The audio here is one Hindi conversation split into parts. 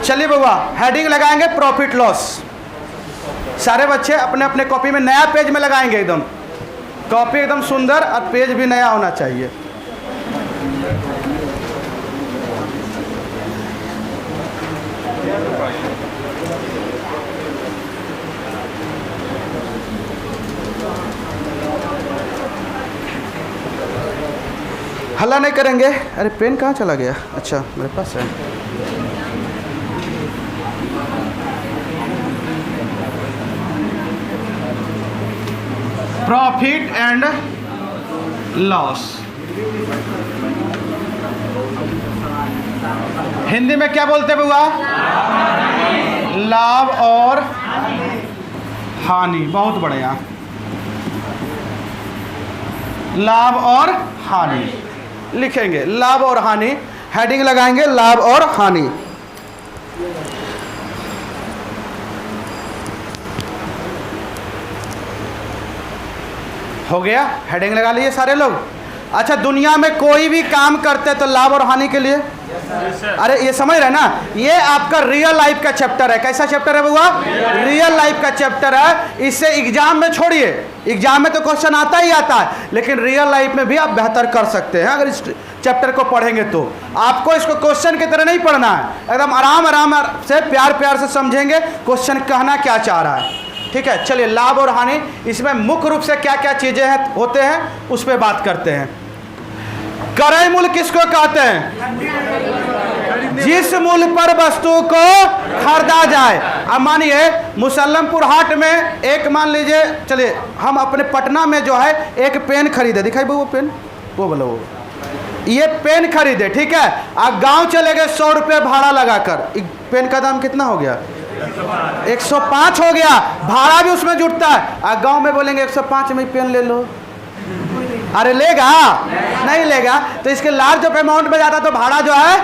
चलिए बउआ, हेडिंग लगाएंगे प्रॉफिट लॉस। सारे बच्चे अपने अपने कॉपी में नया पेज में लगाएंगे, एकदम कॉपी एकदम सुंदर और पेज भी नया होना चाहिए। हल्ला नहीं करेंगे। अरे पेन कहाँ चला गया? अच्छा मेरे पास है। प्रॉफिट एंड लॉस हिंदी में क्या बोलते बुआ? लाभ और हानि। बहुत बढ़िया, लाभ और हानि लिखेंगे। लाभ और हानि, हेडिंग लगाएंगे लाभ और हानि। हो गया, हेडिंग लगा लिए सारे लोग। अच्छा, दुनिया में कोई भी काम करते हैं तो लाभ और हानि के लिए, अरे ये समझ रहे ना, ये आपका रियल लाइफ का चैप्टर है। कैसा चैप्टर है बुआ? रियल लाइफ का चैप्टर है। इससे एग्जाम में छोड़िए, एग्जाम में तो क्वेश्चन आता ही आता है, लेकिन रियल लाइफ में भी आप बेहतर कर सकते हैं अगर इस चैप्टर को पढ़ेंगे तो। आपको इसको क्वेश्चन की तरह नहीं पढ़ना है, एकदम आराम आराम से प्यार प्यार से समझेंगे क्वेश्चन कहना क्या चाह रहा है। ठीक है, चलिए लाभ और हानि, इसमें मुख्य रूप से क्या क्या चीजें हैं होते हैं उस पर बात करते हैं। क्रय मूल्य किसको कहते हैं? जिस मूल्य पर वस्तु को खरीदा जाए। अब मानिए मुसल्लमपुर हाट में एक, मान लीजिए, चलिए हम अपने पटना में जो है एक पेन खरीदे, दिखाई वो पेन, वो बोलो वो, ये पेन खरीदे, ठीक है। आप गांव चले गए 100 रुपये भाड़ा लगाकर, पेन का दाम कितना हो गया? 105 हो गया, भाड़ा भी उसमें जुटता है। आप गांव में बोलेंगे 105 में पेन ले लो, अरे लेगा? नहीं लेगा। तो इसके लार्ज ऑफ अमाउंट में जाता तो भाड़ा जो है,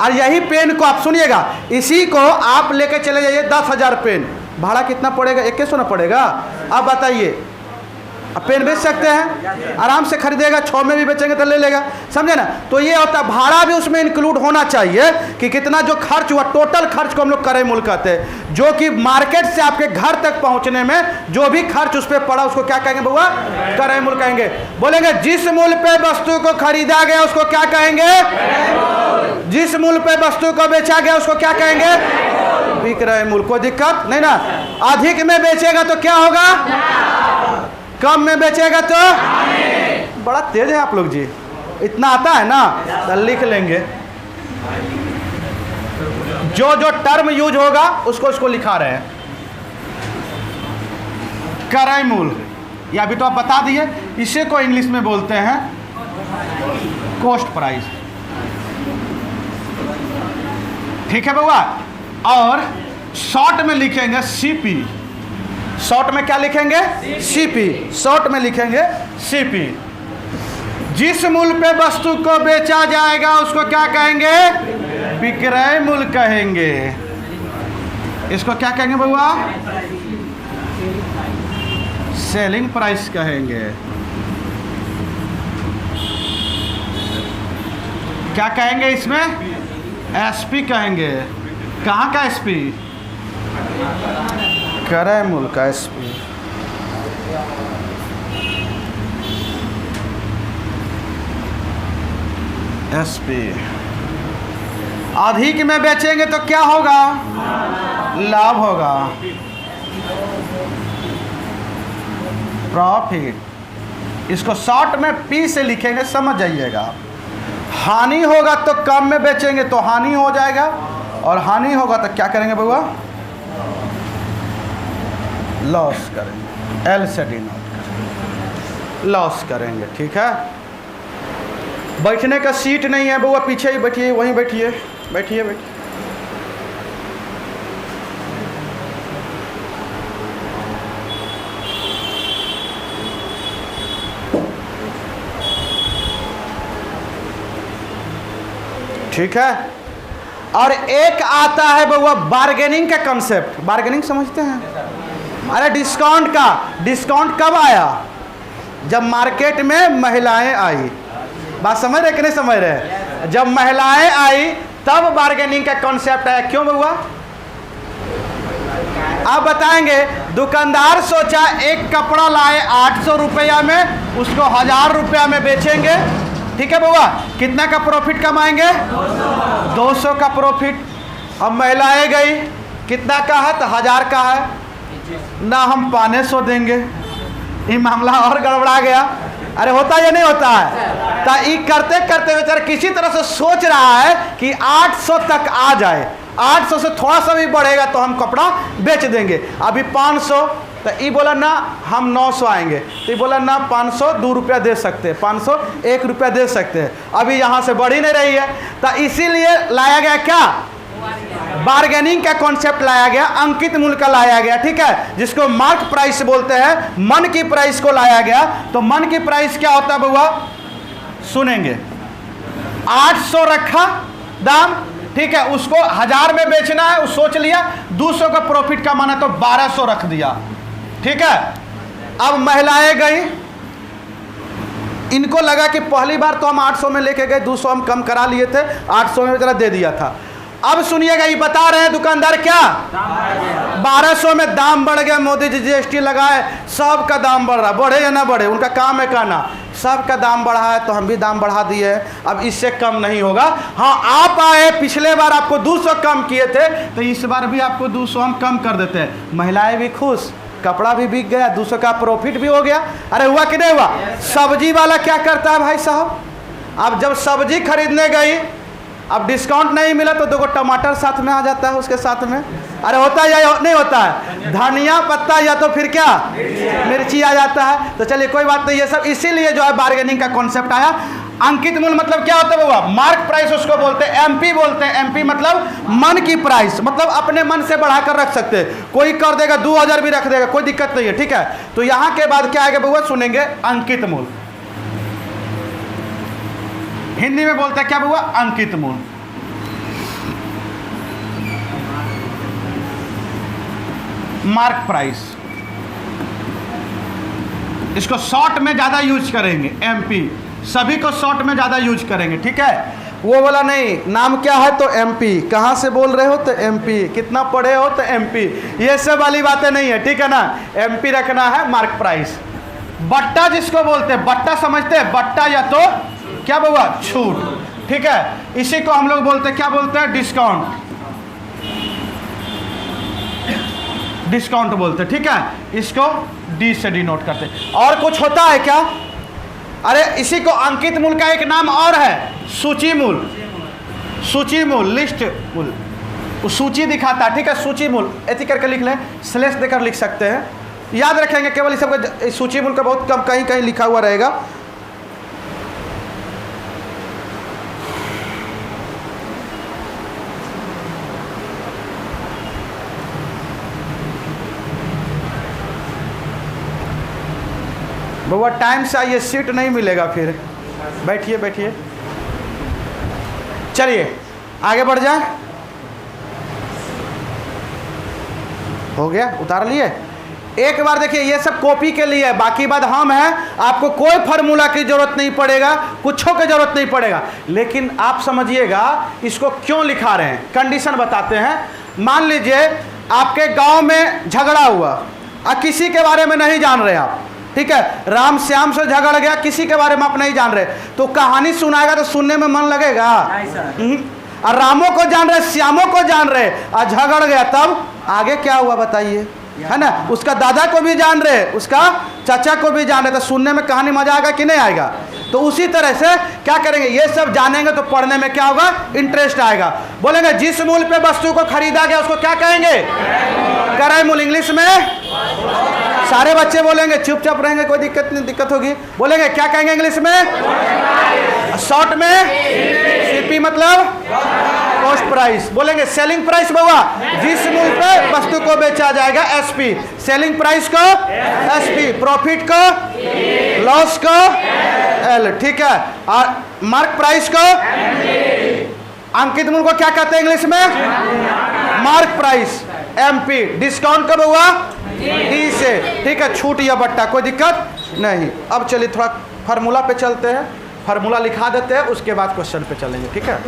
और यही पेन को आप सुनिएगा, इसी को आप लेके चले जाइए 10,000 पेन, भाड़ा कितना पड़ेगा? 2100 ना पड़ेगा? अब बताइए, अब पेन बेच सकते हैं, आराम से खरीदेगा, 6 में भी बेचेंगे तो ले लेगा, समझे ना। तो ये होता है, भाड़ा भी उसमें इंक्लूड होना चाहिए कि कितना जो खर्च हुआ, टोटल खर्च को हम लोग क्रय मूल्य कहते हैं, जो कि मार्केट से आपके घर तक पहुंचने में जो भी खर्च उस पर पड़ा उसको क्या कहेंगे बुआ? क्रय मूल्य कहेंगे। बोलेंगे जिस मूल्य पे वस्तु को खरीदा गया उसको क्या कहेंगे? जिस मूल्य पे वस्तु को बेचा गया उसको क्या कहेंगे? विक्रय मूल्य। कोई दिक्कत नहीं ना। अधिक में बेचेगा तो क्या होगा? कम में बेचेगा तो? बड़ा तेज है आप लोग जी, इतना आता है ना, तो लिख लेंगे। जो जो टर्म यूज होगा उसको उसको लिखा रहे हैं। क्रय मूल्य, या अभी तो आप बता दिए, इसे को इंग्लिश में बोलते हैं कॉस्ट प्राइस। ठीक है बउआ। और शॉर्ट में लिखेंगे सीपी। शॉर्ट में क्या लिखेंगे? सीपी। शॉर्ट में लिखेंगे सीपी। जिस मूल्य पे वस्तु को बेचा जाएगा उसको क्या कहेंगे? विक्रय मूल्य कहेंगे। इसको क्या कहेंगे बउआ? सेलिंग प्राइस कहेंगे। क्या कहेंगे इसमें? एसपी कहेंगे। कहाँ का एसपी? क्रय मूल्य का एसपी। एसपी। अधिक में बेचेंगे तो क्या होगा? लाभ होगा, प्रॉफिट। इसको शॉर्ट में पी से लिखेंगे, समझ जाइएगा। हानि होगा तो कम में बेचेंगे तो हानि हो जाएगा, और हानि होगा तो क्या करेंगे बउआ? लॉस करेंगे। एल से डिनोट करेंगे, लॉस करेंगे। ठीक है। बैठने का सीट नहीं है बउआ, पीछे ही बैठिए, वहीं बैठिए, बैठिए बैठिए। ठीक है। और एक आता है बउआ बार्गेनिंग का कंसेप्ट। बार्गेनिंग समझते हैं? अरे डिस्काउंट का। डिस्काउंट कब आया? जब मार्केट में महिलाएं आई। बात समझ रहे कि नहीं समझ रहे? जब महिलाएं आई तब बार्गेनिंग का कॉन्सेप्ट आया। क्यों हुआ आप बताएंगे। दुकानदार सोचा एक कपड़ा लाए 800 रुपया में, उसको 1000 रुपया में बेचेंगे, ठीक है बुआ, कितना का प्रॉफिट कमाएंगे? 200 का प्रॉफिट। अब महिलाएं गई, कितना का है? तो 1000 का है ना, हम 500 देंगे। ये मामला और गड़बड़ा गया। अरे होता या नहीं होता है? तो ये करते करते बेचारा किसी तरह से सोच रहा है कि 800 तक आ जाए, 800 से थोड़ा सा भी बढ़ेगा तो हम कपड़ा बेच देंगे। अभी 500, तो ये बोला ना हम 900 आएंगे, तो ये बोला ना 500 2 रुपया दे सकते हैं, 500 1 रुपया दे सकते हैं। अभी यहाँ से बढ़ ही नहीं रही है, तो इसीलिए लाया गया क्या? बार्गेनिंग का कॉन्सेप्ट लाया गया, अंकित मूल्य का लाया गया, ठीक है, जिसको मार्क प्राइस बोलते हैं। मन की प्राइस को लाया गया। तो मन की प्राइस क्या होता है बुआ? सुनेंगे 800 रखा दाम, ठीक है, उसको 1000 में बेचना है, वो सोच लिया 200 का प्रॉफिट कमाना, तो 1200 रख दिया, ठीक है। अब महिलाएं गई, इनको लगा कि पहली बार तो हम 800 में लेके गए, 200 हम कम करा लिए थे, 800 में जरा दे दिया था। अब सुनिएगा, ये बता रहे हैं दुकानदार क्या? 1200 में दाम बढ़ गया, मोदी जी जीएसटी लगाए, सब का दाम बढ़ रहा, बढ़े या ना बढ़े, उनका काम है कहना, सब का दाम बढ़ा है तो हम भी दाम बढ़ा दिए, अब इससे कम नहीं होगा। हाँ आप आए, पिछले बार आपको 200 कम किए थे, तो इस बार भी आपको 200 हम कम कर देते हैं। महिलाएं भी खुश, कपड़ा भी बिक गया, 200 का प्रॉफिट भी हो गया। अरे हुआ कि नहीं हुआ? सब्जी वाला क्या करता है भाई साहब? अब जब सब्जी खरीदने गई, अब डिस्काउंट नहीं मिला तो 2 टमाटर साथ में आ जाता है उसके साथ में। अरे होता है या नहीं होता है? धनिया पत्ता या तो फिर क्या? मिर्ची आ जाता है। तो चलिए कोई बात नहीं, ये सब इसीलिए जो है बार्गेनिंग का कॉन्सेप्ट आया। अंकित मूल्य मतलब क्या होता है बाबा? मार्क प्राइस उसको बोलते हैं, एमपी बोलते हैं। एमपी मतलब मन की प्राइस, मतलब अपने मन से बढ़ाकर रख सकते हैं। कोई कर देगा 2000 भी रख देगा, कोई दिक्कत नहीं है, ठीक है। तो यहाँ के बाद क्या आएगा बाबा? सुनेंगे अंकित मूल्य। हिंदी में बोलते हैं क्या बुआ? अंकित मूल्य। मार्क प्राइस, इसको शॉर्ट में ज्यादा यूज करेंगे। एमपी, सभी को शॉर्ट में ज्यादा यूज करेंगे, ठीक है। वो बोला नहीं, नाम क्या है? तो एमपी। कहाँ से बोल रहे हो? तो एमपी। कितना पढ़े हो? तो एमपी। ये सब वाली बातें नहीं है, ठीक है ना। एमपी रखना है, मार्क प्राइस। बट्टा जिसको बोलते हैं, बट्टा समझते हैं? बट्टा या तो क्या बाबा? छूट, ठीक है। इसी को हम लोग बोलते हैं, क्या बोलते हैं? डिस्काउंट। डिस्काउंट बोलते हैं, ठीक है। इसको डी से डिनोट करते हैं। और कुछ होता है क्या? अरे इसी को अंकित मूल्य का एक नाम और है, सूची मूल्य। सूची मूल्य, लिस्ट मूल्य, वो सूची दिखाता है, ठीक है। सूची मूल्य ऐसे करके लिख लें, स्लैश देकर लिख सकते हैं, याद रखेंगे। केवल इस सब सूची मूल्य का बहुत कम कहीं कहीं लिखा हुआ रहेगा। बाबा टाइम से आइए, सीट नहीं मिलेगा फिर। बैठिए बैठिए, चलिए आगे बढ़ जाए। हो गया, उतार लिए। एक बार देखिए, ये सब कॉपी के लिए है, बाकी बात हम हैं। आपको कोई फार्मूला की जरूरत नहीं पड़ेगा, कुछों की जरूरत नहीं पड़ेगा। लेकिन आप समझिएगा इसको क्यों लिखा रहे हैं, कंडीशन बताते हैं। मान लीजिए आपके गांव में झगड़ा हुआ और किसी के बारे में नहीं जान रहे आप, ठीक है। राम श्याम से झगड़ गया, किसी के बारे में आप नहीं जान रहे, तो कहानी सुनाएगा तो सुनने में मन लगेगा? और रामों को जान रहे, श्यामों को जान रहे, और झगड़ गया, तब आगे क्या हुआ बताइए, है ना। उसका दादा को भी जान रहे, उसका चाचा को भी जान रहे, तो सुनने में कहानी मजा आएगा कि नहीं आएगा? तो उसी तरह से क्या करेंगे, ये सब जानेंगे तो पढ़ने में क्या होगा? इंटरेस्ट आएगा। बोलेंगे जिस मूल्य पे वस्तु को खरीदा गया उसको क्या कहेंगे? क्रय मूल्य। इंग्लिश में सारे बच्चे बोलेंगे, चुपचाप रहेंगे, कोई दिक्कत नहीं, दिक्कत होगी। बोलेंगे क्या कहेंगे इंग्लिश में? शॉर्ट में सीपी मतलब कॉस्ट प्राइस। बोलेंगे सेलिंग प्राइस बाबा, जिस मूल्य पे वस्तु को बेचा जाएगा, एसपी। सेलिंग प्राइस को एसपी, प्रॉफिट को, लॉस को एल, ठीक है। और मार्क प्राइस को, अंकित मूल्य को क्या कहते हैं इंग्लिश में? Mark price. एमपी, डिस्काउंट कब हुआ? डी से, ठीक है। छूट या बट्टा, कोई दिक्कत नहीं। अब चलिए थोड़ा फार्मूला पे चलते हैं, फार्मूला लिखा देते हैं, उसके बाद क्वेश्चन पे चलेंगे, ठीक है।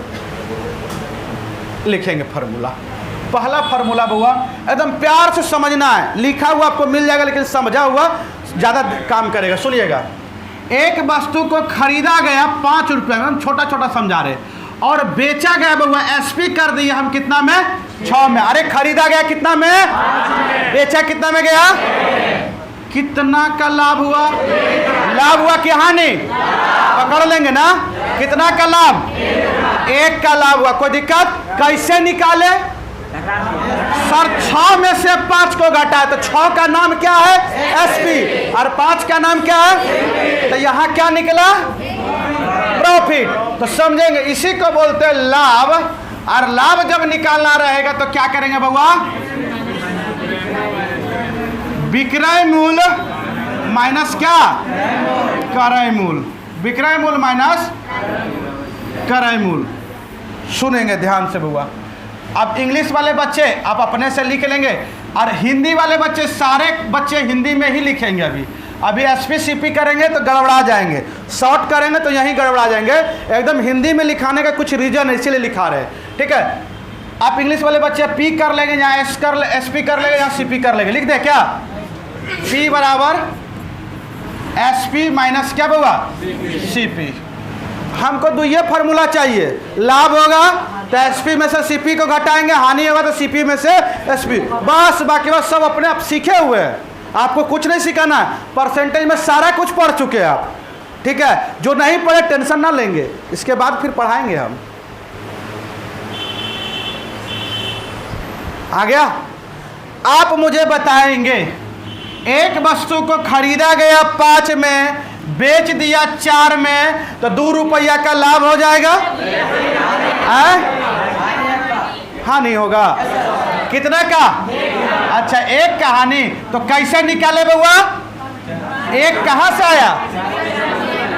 लिखेंगे फार्मूला। पहला फार्मूला बुआ एकदम प्यार से समझना है, लिखा हुआ आपको मिल जाएगा लेकिन समझा हुआ ज़्यादा काम करेगा। सुनिएगा, एक वस्तु को खरीदा गया 5 रुपये में, हम छोटा छोटा समझा रहे, और बेचा गया बुआ एसपी कर दिए हम कितना में, 6 में। अरे खरीदा गया कितना में, बेचा कितना में गया, कितना का लाभ हुआ, लाभ हुआ कि हानि, पकड़ लेंगे ना, कितना का लाभ, 1 का लाभ हुआ। कोई दिक्कत, कैसे निकाले सर, 6 में से 5 को घटा है तो 6 का नाम क्या है, एसपी, और 5 का नाम क्या है, तो यहां क्या निकला, प्रॉफिट। तो समझेंगे इसी को बोलते हैं लाभ। और लाभ जब निकालना रहेगा तो क्या करेंगे बउआ, विक्रय मूल्य माइनस क्या, क्रय मूल्य, विक्रय मूल्य माइनस क्रय मूल्य। सुनेंगे ध्यान से बउआ। अब इंग्लिश वाले बच्चे आप अपने से लिख लेंगे, और हिंदी वाले बच्चे, सारे बच्चे हिंदी में ही लिखेंगे। अभी एसपी सीपी करेंगे तो गड़बड़ा जाएंगे, शॉर्ट करेंगे तो यहीं गड़बड़ा जाएंगे। एकदम हिंदी में लिखाने का कुछ रीजन है, इसीलिए लिखा रहे, ठीक है। आप इंग्लिश वाले बच्चे पी कर लेंगे, यहाँ एसपी कर लेंगे, यहाँ सीपी कर लेंगे। लिख दे क्या, पी बराबर एसपी माइनस क्या बउआ, सीपी। हमको तो ये फार्मूला चाहिए, लाभ होगा तो एसपी में से सीपी को घटाएंगे, हानि होगा तो सीपी में से एसपी, बस। बाकी बस सब अपने आप सीखे हुए हैं, आपको कुछ नहीं सिखाना है। परसेंटेज में सारा कुछ पढ़ चुके हैं आप, ठीक है। जो नहीं पढ़े टेंशन ना लेंगे, इसके बाद फिर पढ़ाएंगे हम। आ गया। आप मुझे बताएंगे, एक वस्तु को खरीदा गया 5 में, बेच दिया 4 में, तो 2 रुपया का लाभ हो जाएगा, हानि होगा, कितना का, अच्छा 1 का हानि। तो कैसे निकाले बउआ, 1 कहाँ से आया,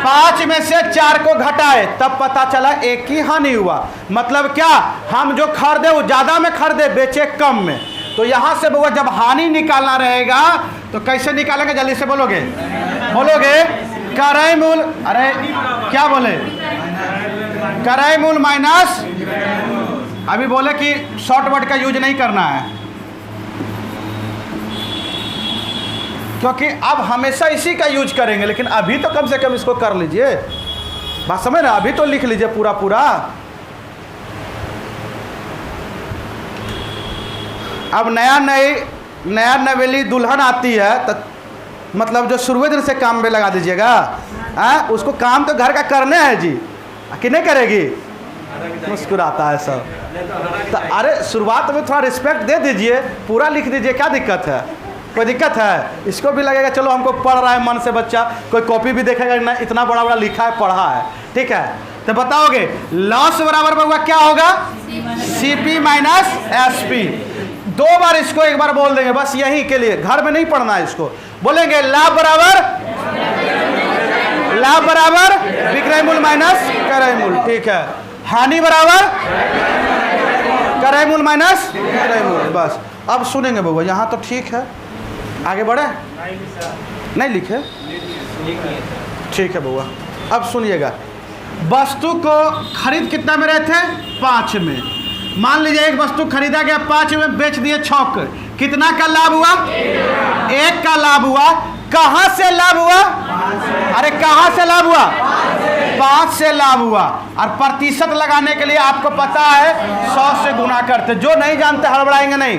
5 में से 4 को घटाए, तब पता चला 1 की हानि हुआ। मतलब क्या, हम जो खरीदे वो ज़्यादा में खरीदे, बेचे कम में। तो यहाँ से बउआ जब हानि निकालना रहेगा तो कैसे निकालेंगे, जल्दी से बोलोगे, क्रय मूल्य, अरे क्या बोले, क्रय मूल्य माइनस, अभी बोले कि शॉर्ट वर्ड का यूज नहीं करना है, क्योंकि अब हमेशा इसी का यूज करेंगे। लेकिन अभी तो कम से कम इसको कर लीजिए, बात समझ रहे, अभी तो लिख लीजिए पूरा पूरा। अब नया नवेली दुल्हन आती है तो मतलब जो शुरुआत दिन से काम में लगा दीजिएगा, उसको काम तो घर का करने है जी, कि नहीं करेगी, मुस्कुराता है सब। तो अरे शुरुआत में थोड़ा रिस्पेक्ट दे दीजिए, पूरा लिख दीजिए, क्या दिक्कत है, कोई दिक्कत है। इसको भी लगेगा चलो हमको पढ़ रहा है मन से बच्चा, कोई कॉपी भी देखेगा ना, इतना बड़ा बड़ा लिखा है, पढ़ा है, ठीक है। तो बताओगे लॉस बराबर बउआ क्या होगा, सीपी माइनस एसपी। 2 बार इसको एक बार बोल देंगे, बस यहीं के लिए, घर में नहीं पढ़ना है इसको। बोलेंगे लाभ बराबर विक्रय मूल्य माइनस क्रय मूल्य, ठीक है। हानि बराबर क्रय मूल्य माइनस विक्रय मूल्य, बस। अब सुनेंगे बउआ, यहाँ तो ठीक है, आगे बढ़े, नहीं लिखे, ठीक है बउआ। अब सुनिएगा, वस्तु को खरीद कितना में रहे थे, 5 में। मान लीजिए एक वस्तु खरीदा गया 5 में, बेच दिए 6 कर, कितना का लाभ हुआ, 1 का लाभ हुआ। कहाँ से लाभ हुआ, अरे कहाँ से लाभ हुआ, 5 से लाभ हुआ। और प्रतिशत लगाने के लिए आपको पता है 100 से गुना करते, जो नहीं जानते हड़बड़ाएंगे नहीं।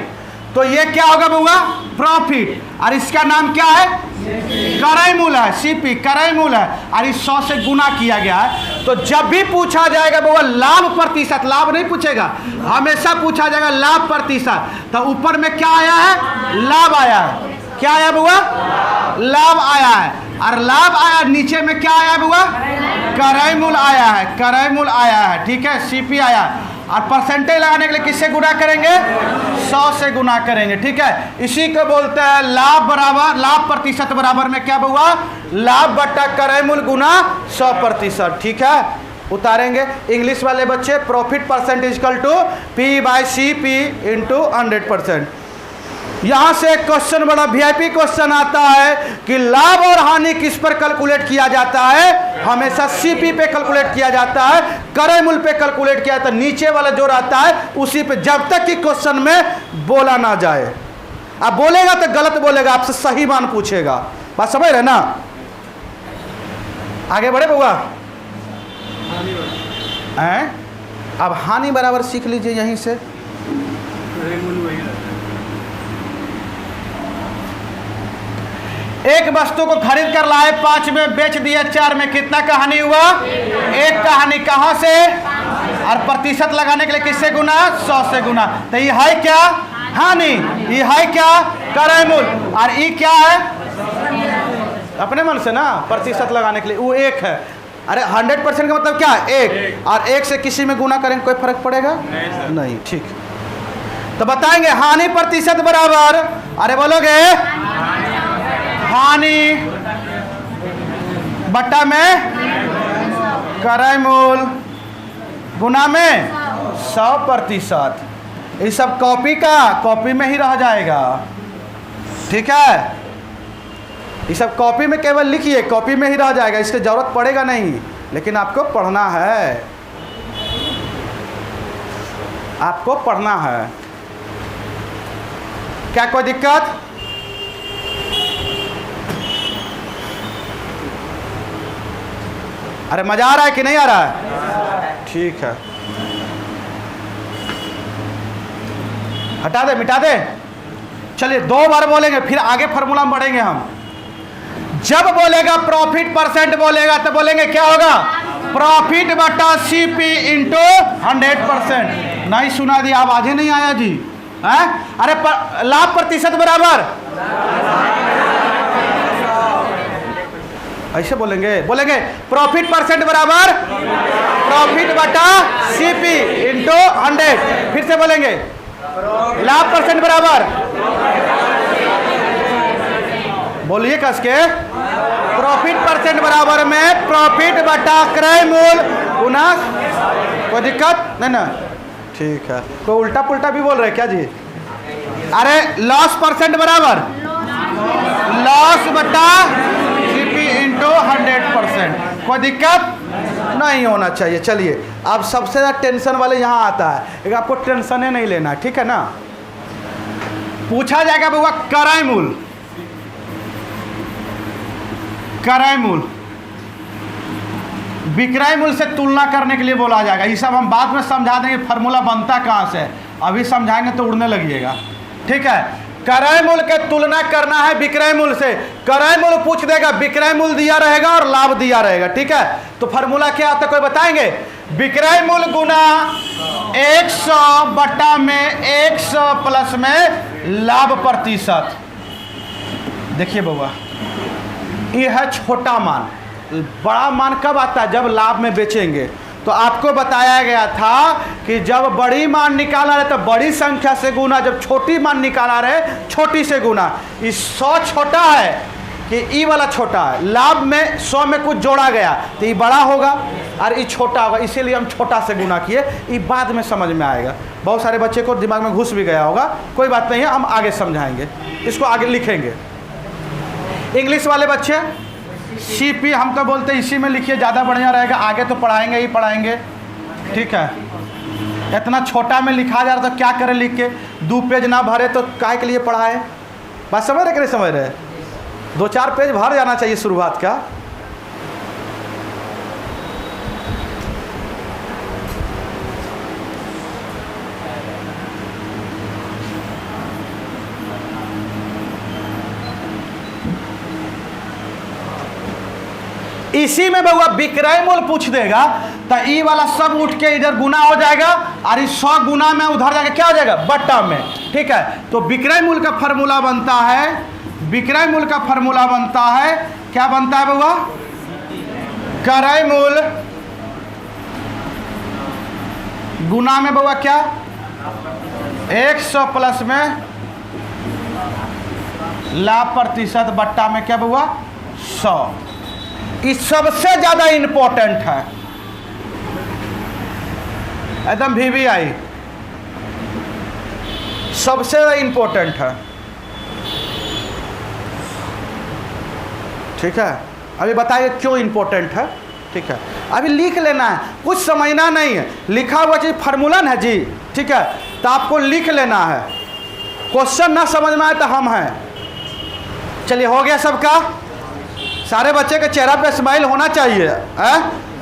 तो ये क्या होगा बउआ, प्रॉफिट, और इसका नाम क्या है, क्रय मूल्य है, सीपी क्रय मूल्य है, और इस 100 से गुना किया गया है। तो जब भी पूछा जाएगा बउआ लाभ प्रतिशत, लाभ नहीं पूछेगा, हमेशा पूछा जाएगा लाभ प्रतिशत। तो ऊपर में क्या आया है, लाभ आया है, क्या आया बउआ, लाभ आया है। और लाभ आया, नीचे में क्या आया बउआ, क्रय मूल्य आया है, क्रय मूल्य आया है, ठीक है, सीपी आया। और परसेंटेज लगाने के लिए किससे गुना करेंगे, 100 से गुना करेंगे, ठीक है। इसी को बोलते हैं लाभ बराबर, लाभ प्रतिशत बराबर में क्या बउआ, लाभ बट्टा क्रय मूल्य गुना 100%, ठीक है। उतारेंगे इंग्लिश वाले बच्चे, profit percentage equal to P/CP × 100%। यहां से एक क्वेश्चन, बड़ा वीआईपी क्वेश्चन आता है कि लाभ और हानि किस पर कैलकुलेट किया जाता है? हमेशा सीपी पे कैलकुलेट किया जाता है, क्रय मूल्य पे कैलकुलेट किया जाता है। नीचे वाला जो रहता है उसी पे, जब तक कि क्वेश्चन में बोला ना जाए। आप बोलेगा तो गलत बोलेगा, आपसे सही मान पूछेगा। बात समझ रहे ना? आगे बढ़े बउआ। अब हानि बराबर सीख लीजिए यहीं से। एक वस्तु को खरीद कर लाए, 5 में बेच दिया 4 में, कितना का हानि हुआ? 1 का हानि। कहां से? और प्रतिशत लगाने के लिए किससे गुना? 100 से गुना। तो ये है क्या? हानि। ये है क्या? क्रय मूल्य। और ये क्या है? अपने मन से ना, प्रतिशत लगाने के लिए वो 1 है। अरे 100% का मतलब क्या है? 1। और 1 से किसी में गुना करेंगे कोई फर्क पड़ेगा? नहीं। ठीक, तो बताएंगे हानि प्रतिशत बराबर, अरे बोलोगे हानि बट्टा में क्रय मूल्य गुना में 100%। ये सब कॉपी में ही रह जाएगा। ठीक है, ये सब कॉपी में केवल लिखिए, कॉपी में ही रह जाएगा, इसकी जरूरत पड़ेगा नहीं। लेकिन आपको पढ़ना है, आपको पढ़ना है। क्या कोई दिक्कत? अरे मजा आ रहा है कि नहीं आ रहा है? ठीक है, हटा दे, मिटा दे। चलिए 2 बार बोलेंगे, फिर आगे फार्मूला में बढ़ेंगे हम। जब बोलेगा प्रॉफिट परसेंट बोलेगा तो बोलेंगे क्या होगा? प्रॉफिट बटा सीपी इंटू 100%। नहीं सुना दिया, आवाज ही नहीं आया जी। है? अरे लाभ प्रतिशत बराबर, ऐसे बोलेंगे प्रॉफिट परसेंट बराबर प्रॉफिट बटा सीपी इंटू 100। फिर से बोलेंगे लाभ परसेंट बराबर, बोलिए कस के, प्रॉफिट परसेंट बराबर में प्रॉफिट बटा क्रय मूल्य गुना। कोई दिक्कत नहीं ना? ठीक है। कोई उल्टा पुल्टा भी बोल रहे क्या जी? अरे लॉस परसेंट बराबर लॉस बटा सीपी इंटू 100%। कोई दिक्कत नहीं होना चाहिए। चलिए, अब सबसे ज़्यादा टेंशन वाले यहाँ आता है, लेकिन आपको टेंशन ही नहीं लेना, ठीक है ना? पूछा जाएगा बाबा क्रय मूल्य, क्रय मूल्य विक्रय मूल्य से तुलना करने के लिए बोला जाएगा। ये सब हम बाद में समझा देंगे, फार्मूला बनता कहाँ से, अभी समझाएंगे तो उड़ने लगिएगा। ठीक है, क्रय मूल्य के तुलना करना है विक्रय मूल्य से। क्रय मूल्य पूछ देगा, विक्रय मूल्य दिया रहेगा और लाभ दिया रहेगा। ठीक है, तो फार्मूला क्या आता है कोई बताएंगे? विक्रय मूल्य गुना 100 बटा में 100 प्लस में लाभ प्रतिशत। देखिए बाबा, ये है छोटा मान। बड़ा मान कब आता है? जब लाभ में बेचेंगे। तो आपको बताया गया था कि जब बड़ी मान निकाला रहे तो बड़ी संख्या से गुना, जब छोटी मान निकाला रहे छोटी से गुना। ये 100 छोटा है कि ई वाला छोटा है, लाभ में 100 में कुछ जोड़ा गया तो ये बड़ा होगा और ये छोटा होगा, इसीलिए हम छोटा से गुना किए। ये बाद में समझ में आएगा, बहुत सारे बच्चे को दिमाग में घुस भी गया होगा, कोई बात नहीं है, हम आगे समझाएंगे, इसको आगे लिखेंगे। इंग्लिश वाले बच्चे सीपी हम तो बोलते हैं इसी में लिखिए, ज़्यादा बढ़िया रहेगा, आगे तो पढ़ाएंगे ही पढ़ाएंगे। ठीक है, इतना छोटा में लिखा जा रहा तो क्या करें लिख के, 2 पेज ना भरे तो काहे के लिए पढ़ाए? बात समझ रहे कि नहीं समझ रहे? 2-4 पेज भर जाना चाहिए शुरुआत का। इसी में बउआ विक्रय मूल्य पूछ देगा तो ई वाला सब उठ के इधर गुना हो जाएगा और इस 100 गुना में उधर जाके क्या हो जाएगा? बट्टा में। ठीक है, तो विक्रय मूल्य का फॉर्मूला बनता है, विक्रय मूल्य का फॉर्मूला बनता है, क्या बनता है बउआ? क्रय मूल्य गुना में बउआ क्या? 100 प्लस में लाभ प्रतिशत बट्टा में क्या बउआ? 100। ये सबसे ज्यादा इंपॉर्टेंट है, एकदम VVI सबसे ज्यादा इंपॉर्टेंट है। ठीक है, अभी बताइए क्यों इम्पोर्टेंट है। ठीक है, अभी लिख लेना है, कुछ समझना नहीं है, लिखा हुआ चीज़ फार्मूला है जी। ठीक है, तो आपको लिख लेना है, क्वेश्चन ना समझ में आए तो हम हैं। चलिए, हो गया सबका? सारे बच्चे के चेहरा पे स्माइल होना चाहिए है?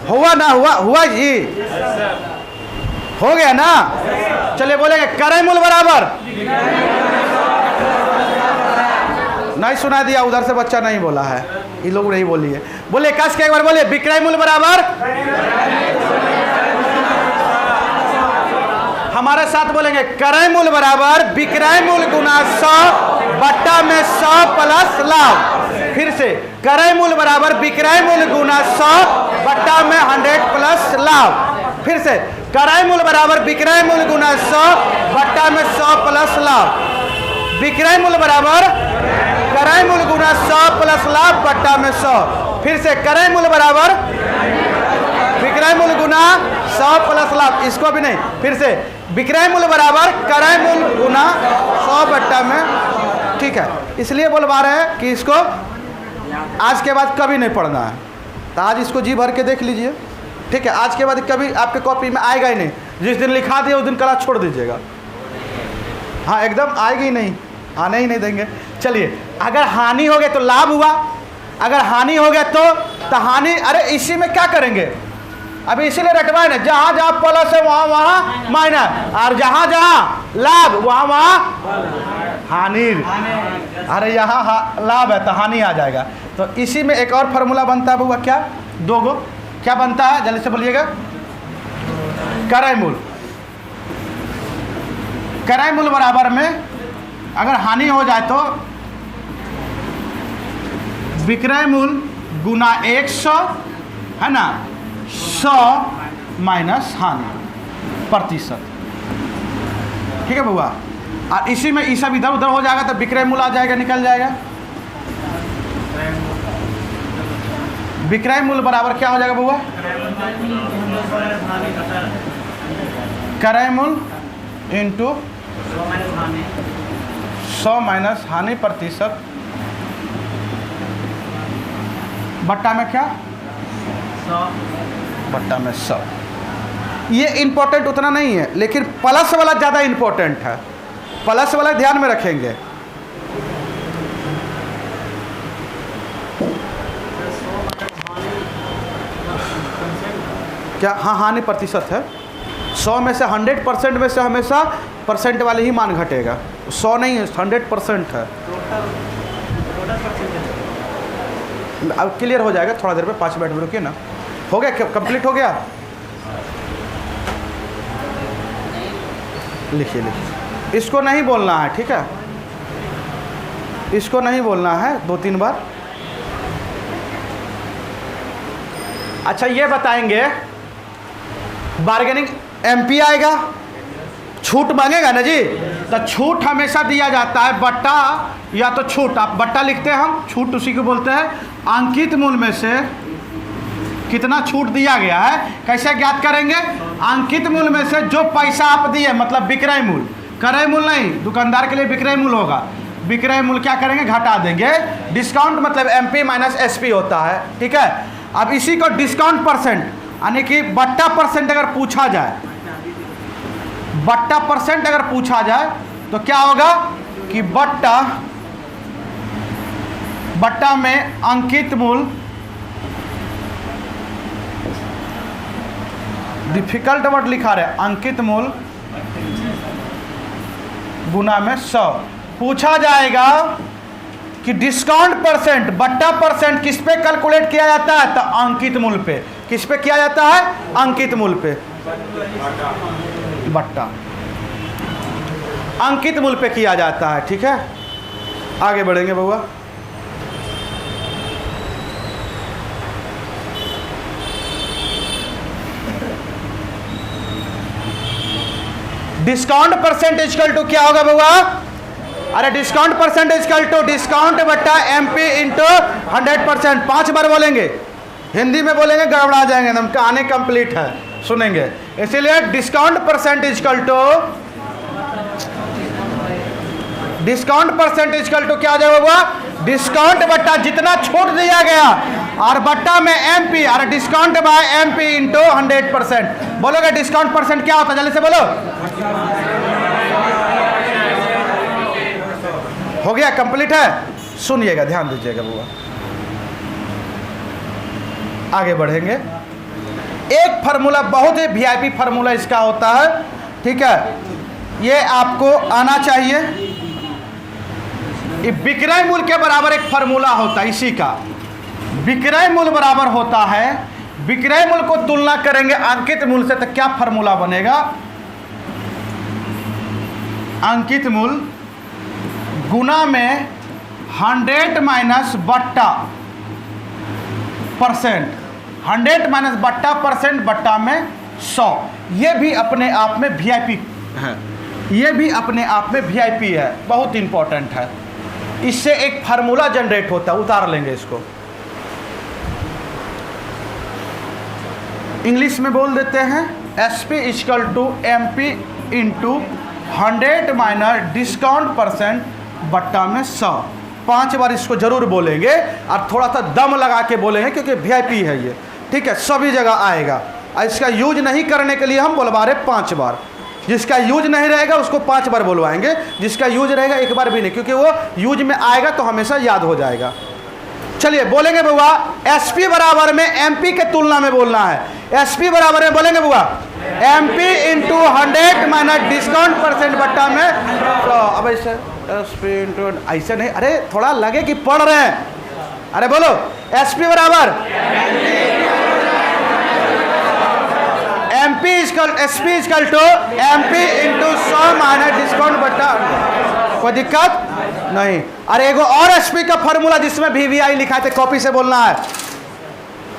हुआ ना हुआ? हुआ जी, हो गया ना? चलिए बोलेंगे करे मूल बराबर, नहीं सुना दिया, उधर से बच्चा नहीं बोला है, ये लोग नहीं बोलिए, बोले कस के एक बार बोले विक्रय मूल बराबर, हमारे साथ बोलेंगे क्रय मूल बराबर विक्रय मूल गुना 100 बट्टा में 100 प्लस लाभ। फिर से क्रय मूल बराबर विक्रय मूल गुना 100 बट्टा में 100 प्लस लाभ। फिर से क्रय मूल बराबर विक्रय मूल गुना 100 बट्टा में 100 प्लस लाभ। विक्रय मूल बराबर क्रय मूल गुना 100 प्लस लाभ बट्टा में 100। फिर से क्रय मूल बराबर विक्रय मूल गुना 100 प्लस लाभ, इसको भी नहीं। फिर से विक्रय मूल बराबर क्रय मूल गुना 100 बट्टा में। ठीक है, इसलिए बोलवा रहे हैं कि इसको आज के बाद कभी नहीं पढ़ना है, तो आज इसको जी भर के देख लीजिए। ठीक है, आज के बाद कभी आपके कॉपी में आएगा ही नहीं, जिस दिन लिखा दिए उस दिन क्लास छोड़ दीजिएगा। हाँ, एकदम आएगी ही नहीं, आने ही नहीं देंगे। चलिए, अगर हानि हो गया तो लाभ हुआ, अगर हानि हो गया तो हानि, अरे इसी में क्या करेंगे, अभी इसीलिए रटवाए ना, जहाँ जहाँ प्लस है वहाँ वहाँ माइनस, और जहाँ जहाँ लाभ वहाँ वहाँ हानि। अरे यहाँ लाभ है तो हानि आ जाएगा। तो इसी में एक और फार्मूला बनता है बउआ, क्या? दो गो। क्या बनता है, जल्दी से बोलिएगा। क्रय मूल, क्रय मूल बराबर में अगर हानि हो जाए तो विक्रय मूल गुना 100 है ना, 100 माइनस हानि प्रतिशत। ठीक है बउआ, और इसी में ये सब इधर उधर हो जाएगा तो विक्रय मूल आ जाएगा, निकल जाएगा। विक्रय मूल बराबर क्या हो जाएगा बउआ? क्रय मूल इंटू 100 माइनस हानि प्रतिशत बट्टा में क्या? 100 बट्टा में 100। ये इंपॉर्टेंट उतना नहीं है, लेकिन प्लस वाला ज़्यादा इंपॉर्टेंट है, प्लस वाला ध्यान में रखेंगे। क्या? हाँ, हानि प्रतिशत है। 100 में से 100% में से हमेशा परसेंट वाले ही मान घटेगा, 100 नहीं है, 100% है। अब क्लियर हो जाएगा थोड़ा देर में, 5 मिनट में रुकिए ना। हो गया, कंप्लीट हो गया? लिखिए लिखिए, इसको नहीं बोलना है, ठीक है? इसको नहीं बोलना है 2-3 बार। अच्छा, ये बताएंगे बार्गेनिंग एमपी आएगा, छूट मांगेगा ना जी, तो छूट हमेशा दिया जाता है बट्टा या तो छूट, आप बट्टा लिखते हैं, हम छूट उसी को बोलते हैं। अंकित मूल में से कितना छूट दिया गया है, कैसे ज्ञात करेंगे? अंकित मूल में से जो पैसा आप दिए, मतलब विक्रय मूल, क्रय मूल नहीं, दुकानदार के लिए विक्रय मूल होगा। विक्रय मूल क्या करेंगे? घटा देंगे। डिस्काउंट मतलब एमपी माइनस एसपी होता है, ठीक है? अब इसी को डिस्काउंट परसेंट, यानी कि बट्टा परसेंट अगर पूछा जाए, बट्टा परसेंट अगर पूछा जाए तो क्या होगा कि बट्टा में अंकित मूल, डिफिकल्ट वर्ड लिखा रहे, अंकित मूल गुना में 100 पूछा जाएगा कि डिस्काउंट परसेंट, बट्टा परसेंट किस पे कैलकुलेट किया जाता है? तो अंकित मूल पे। किस पे किया जाता है? अंकित मूल पे, बट्टा अंकित मूल पे किया जाता है, ठीक है? आगे बढ़ेंगे बउआ। डिस्काउंट परसेंट इक्वल टू क्या होगा बउआ? अरे discount percent equal to discount बट्टा एमपी इंटू 100%। 5 बार बोलेंगे, हिंदी में बोलेंगे गड़बड़ा जाएंगे, हम कहानी कंप्लीट है, सुनेंगे। इसीलिए discount percent equal to, discount percent equal to क्या हो जाएगा बउआ? डिस्काउंट बट्टा जितना छूट दिया गया और बट्टा में एमपी और डिस्काउंट बाय एमपी इंटू 100%। बोलोगे डिस्काउंट परसेंट क्या होता है, जल्दी से बोलो। हो गया, कंप्लीट है। सुनिएगा, ध्यान दीजिएगा बुआ, आगे बढ़ेंगे। एक फार्मूला बहुत ही वीआईपी फार्मूला इसका होता है, ठीक है, ये आपको आना चाहिए। विक्रय मूल्य के बराबर एक फार्मूला होता है इसी का। विक्रय मूल्य बराबर होता है, विक्रय मूल्य को तुलना करेंगे अंकित मूल्य से, तो क्या फार्मूला बनेगा? अंकित मूल्य गुना में 100 माइनस बट्टा परसेंट, 100 माइनस बट्टा परसेंट बट्टा में 100। ये भी अपने आप में वीआईपी है, ये भी अपने आप में वीआईपी है, बहुत इंपॉर्टेंट है। इससे एक फार्मूला जनरेट होता है, उतार लेंगे इसको, इंग्लिश में बोल देते हैं SP equal to MP into 100 minus discount percent बट्टा में 100। 5 बार इसको जरूर बोलेंगे और थोड़ा सा दम लगा के बोलेंगे क्योंकि वीआईपी है ये, ठीक है, सभी जगह आएगा। इसका यूज नहीं करने के लिए हम बोलवा रहे 5 बार। जिसका यूज नहीं रहेगा उसको 5 बार बोलवाएंगे, जिसका यूज रहेगा एक बार भी नहीं, क्योंकि वो यूज में आएगा तो हमेशा याद हो जाएगा। चलिए बोलेंगे बुआ, SP बराबर में MP के तुलना में बोलना है। SP बराबर में बोलेंगे बुआ MP into 100 minus discount percent बट्टा में। तो अब ऐसे SP इंटू ऐसे नहीं, अरे थोड़ा लगे कि पढ़ रहे हैं। अरे बोलो SP बराबर SP equal to MP into 100 minus discount बट्टा। कोई दिक्कत नहीं। अरे एगो और SP का फॉर्मूला जिसमें VVI लिखा थे, कॉपी से बोलना है।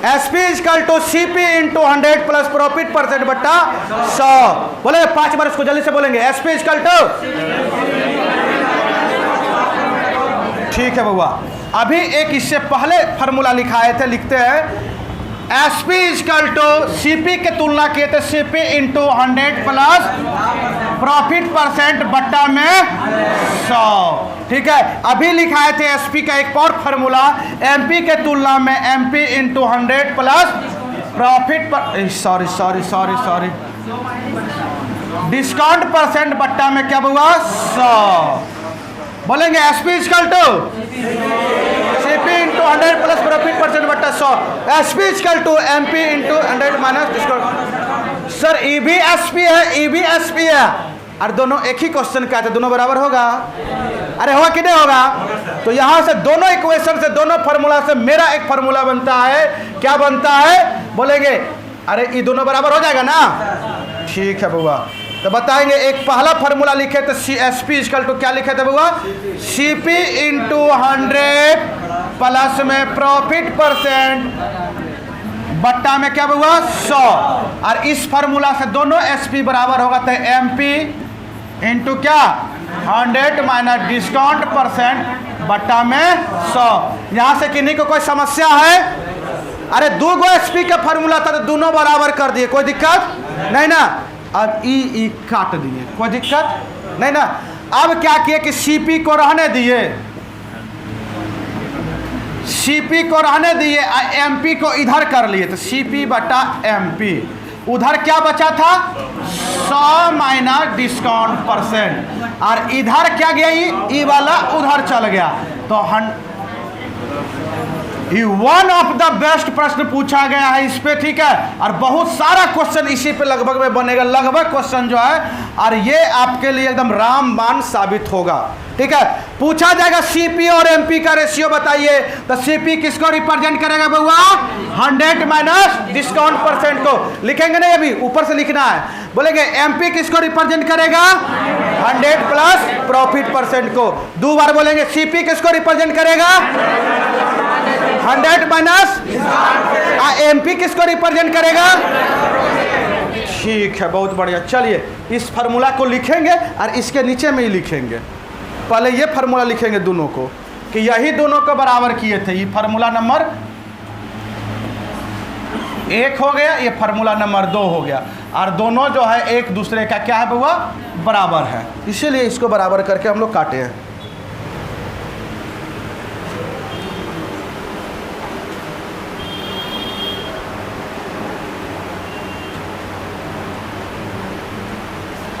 SP equal to CP into 100 plus profit percent बट्टा 100। बोले 5 बार इसको जल्दी से बोलेंगे। SP इक्वल टू, ठीक है बउआ। अभी एक इससे पहले फार्मूला लिखाए थे, लिखते हैं SP इक्वल टू CP के तुलना किए थे CP into 100 plus profit percent बट्टा में 100, ठीक है। अभी लिखाए थे SP का एक और फार्मूला MP के तुलना में MP इंटू 100 प्लस प्रॉफिट पर सॉरी डिस्काउंट परसेंट बट्टा में क्या हुआ 100। बोलेंगे SP equal to CP into 100 plus profit percent बट्टा 100। SP equal to MP into 100 minus discount. Sir E भी SP है, E भी SP है, और दोनों एक ही क्वेश्चन का है, दोनों बराबर होगा? अरे होगा कि नहीं होगा? तो यहाँ से दोनों इक्वेशन से, दोनों फार्मूला से मेरा एक फार्मूला बनता है। क्या बनता है? बोलेंगे अरे ये दोनों बराबर हो जाएगा ना, ठीक है बुआ। तो बताएंगे, एक पहला फार्मूला लिखे थे SP इक्वल टू क्या लिखे थे बुआ CP इंटू 100 प्लस में प्रॉफिट परसेंट बट्टा में क्या हुआ 100। और इस फार्मूला से दोनों SP बराबर होगा, तो MP इंटू क्या 100 माइनस डिस्काउंट परसेंट बट्टा में 100। यहाँ से किन्हीं को कोई समस्या है? अरे 2 गो SP का फार्मूला था तो दोनों बराबर कर दिए, कोई दिक्कत नहीं ना। अब ई काट दिए, कोई दिक्कत नहीं ना। अब क्या किए कि CP को रहने दिए, CP को रहने दिए, MP को इधर कर लिए, तो CP बटा MP। उधर क्या बचा था 100 माइनस डिस्काउंट परसेंट, और इधर क्या गया ई वाला उधर चल गया। तो वन ऑफ द बेस्ट प्रश्न पूछा गया है इस पे, ठीक है। और बहुत सारा क्वेश्चन इसी पे लगभग में बनेगा, लगभग क्वेश्चन जो है, और ये आपके लिए एकदम रामबाण साबित होगा, ठीक है। पूछा जाएगा CP और MP का रेशियो बताइए, तो CP किसको रिप्रेजेंट करेगा बउआ 100 माइनस डिस्काउंट परसेंट को। लिखेंगे नहीं, अभी ऊपर से लिखना है। बोलेंगे MP किसको रिप्रेजेंट करेगा 100 प्लस प्रॉफिट परसेंट को। 2 बार बोलेंगे CP किसको रिप्रेजेंट करेगा 100 माइनस, MP किसको रिप्रेजेंट करेगा, ठीक है, बहुत बढ़िया। चलिए इस फार्मूला को लिखेंगे और इसके नीचे में ही लिखेंगे। पहले ये फार्मूला लिखेंगे दोनों को, कि यही दोनों को बराबर किए थे। ये फार्मूला नंबर 1 हो गया, ये फार्मूला नंबर 2 हो गया, और दोनों जो है एक दूसरे का क्या है बुआ बराबर है, इसीलिए इसको बराबर करके हम लोग काटे हैं।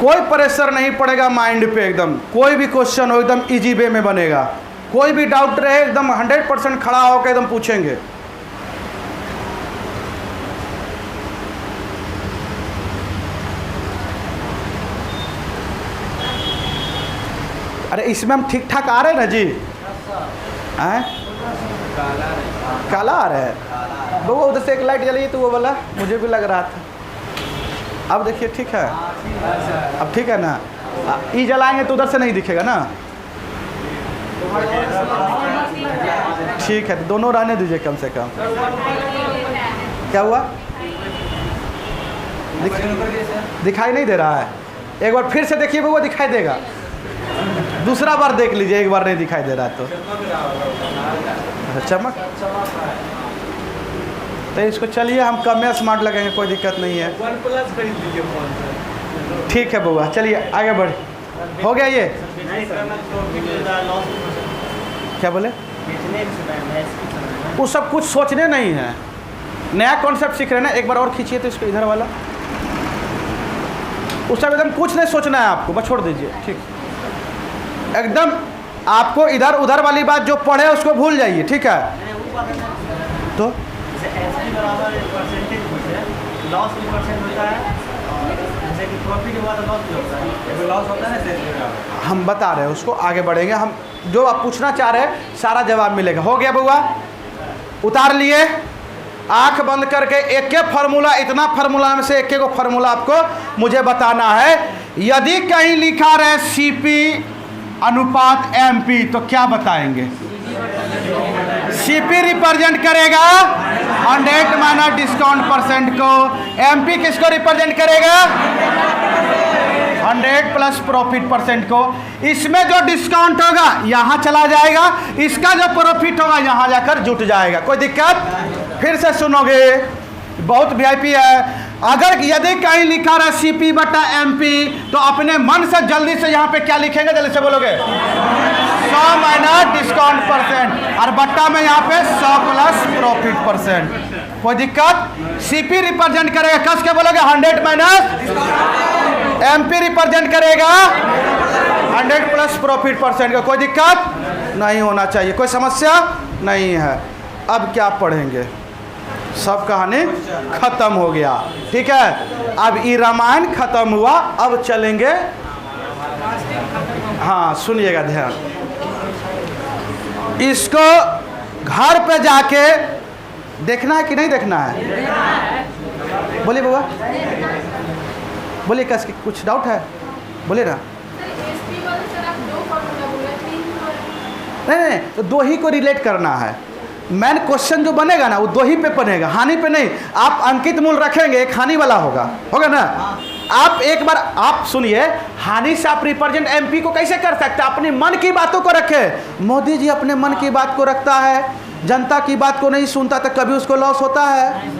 कोई प्रेशर नहीं पड़ेगा माइंड पे, एकदम कोई भी क्वेश्चन हो एकदम इजी वे में बनेगा, कोई भी डाउट रहे एकदम 100% खड़ा होकर एकदम पूछेंगे। अरे इसमें हम ठीक ठाक आ रहे हैं ना जी? हैं? काला आ रहा है वो, उधर से एक लाइट जली तो वो वाला मुझे भी लग रहा था। अब देखिए ठीक है, अब ठीक है ना? ई जलाएंगे तो उधर से नहीं दिखेगा ना? ठीक है, दोनों रहने दीजिए कम से कम। क्या हुआ? दिखाई नहीं दे रहा है? एक बार फिर से देखिए वो दिखाई देगा। दूसरा बार देख लीजिए, एक बार नहीं दिखाई दे रहा तो चमक। तो इसको चलिए हम कम में स्मार्ट लगेंगे, कोई दिक्कत नहीं है। OnePlus खरीद लीजिए फोन। ठीक है बउआ, चलिए आगे बढ़। हो गया ये? क्या बोले? वो सब कुछ सोचने नहीं है, नया कॉन्सेप्ट सीख रहे हैं ना। एक बार और खींचिए तो इसको, इधर वाला। उस सब एकदम कुछ नहीं सोचना है आपको, बस छोड़ दीजिए। ठीक, एकदम आपको इधर उधर वाली बात जो पढ़े उसको भूल जाइए, ठीक है? तो हम बता रहे हैं उसको, आगे बढ़ेंगे हम। जो आप पूछना चाह रहे हैं सारा जवाब मिलेगा। हो गया बउआ? उतार लिए? आंख बंद करके एक एक फार्मूला, इतना फार्मूला में से एक एक फार्मूला आपको मुझे बताना है। यदि कहीं लिखा रहे सीपी अनुपात एमपी तो क्या बताएंगे? सीपी रिप्रेजेंट करेगा 100 माइनस डिस्काउंट परसेंट को, एमपी किसको रिप्रेजेंट करेगा? 100 प्लस प्रॉफिट परसेंट को। इसमें जो डिस्काउंट होगा यहाँ चला जाएगा, इसका जो प्रॉफिट होगा यहाँ जाकर जुट जाएगा। कोई दिक्कत? फिर से सुनोगे, बहुत वीआईपी है। अगर यदि कहीं लिखा रहा सीपी बटा एमपी तो अपने मन से जल्दी से यहाँ पे क्या लिखेंगे? जल्दी से बोलोगे। 100 माइनस डिस्काउंट परसेंट, और बट्टा में यहाँ पे 100 प्लस प्रॉफिट परसेंट। कोई दिक्कत? सीपी रिप्रेजेंट करेगा, कस के बोलोगे 100 माइनस, एमपी रिप्रेजेंट करेगा 100 प्लस प्रॉफिट परसेंट का। कोई दिक्कत नहीं होना चाहिए, कोई समस्या नहीं है। अब क्या पढ़ेंगे? सब कहानी खत्म हो गया, ठीक है? अब ये रामायण खत्म हुआ, अब चलेंगे। हाँ सुनिएगा ध्यान, इसको घर पे जाके देखना है कि नहीं देखना है? बोलिए बाबा, बोलिए। कुछ डाउट है? बोलिए ना। नहीं, तो दो ही को रिलेट करना है। मेन क्वेश्चन जो बनेगा ना वो दो ही पे बनेगा, हानि पे नहीं। आप अंकित मूल रखेंगे, एक हानि वाला होगा ना? आप एक बार आप सुनिए, हानि से आप रिप्रेजेंट एमपी को कैसे कर सकते हैं? अपनी मन की बातों को रखे। मोदी जी अपने मन की बात को रखता है, जनता की बात को नहीं सुनता, तो कभी उसको लॉस होता है?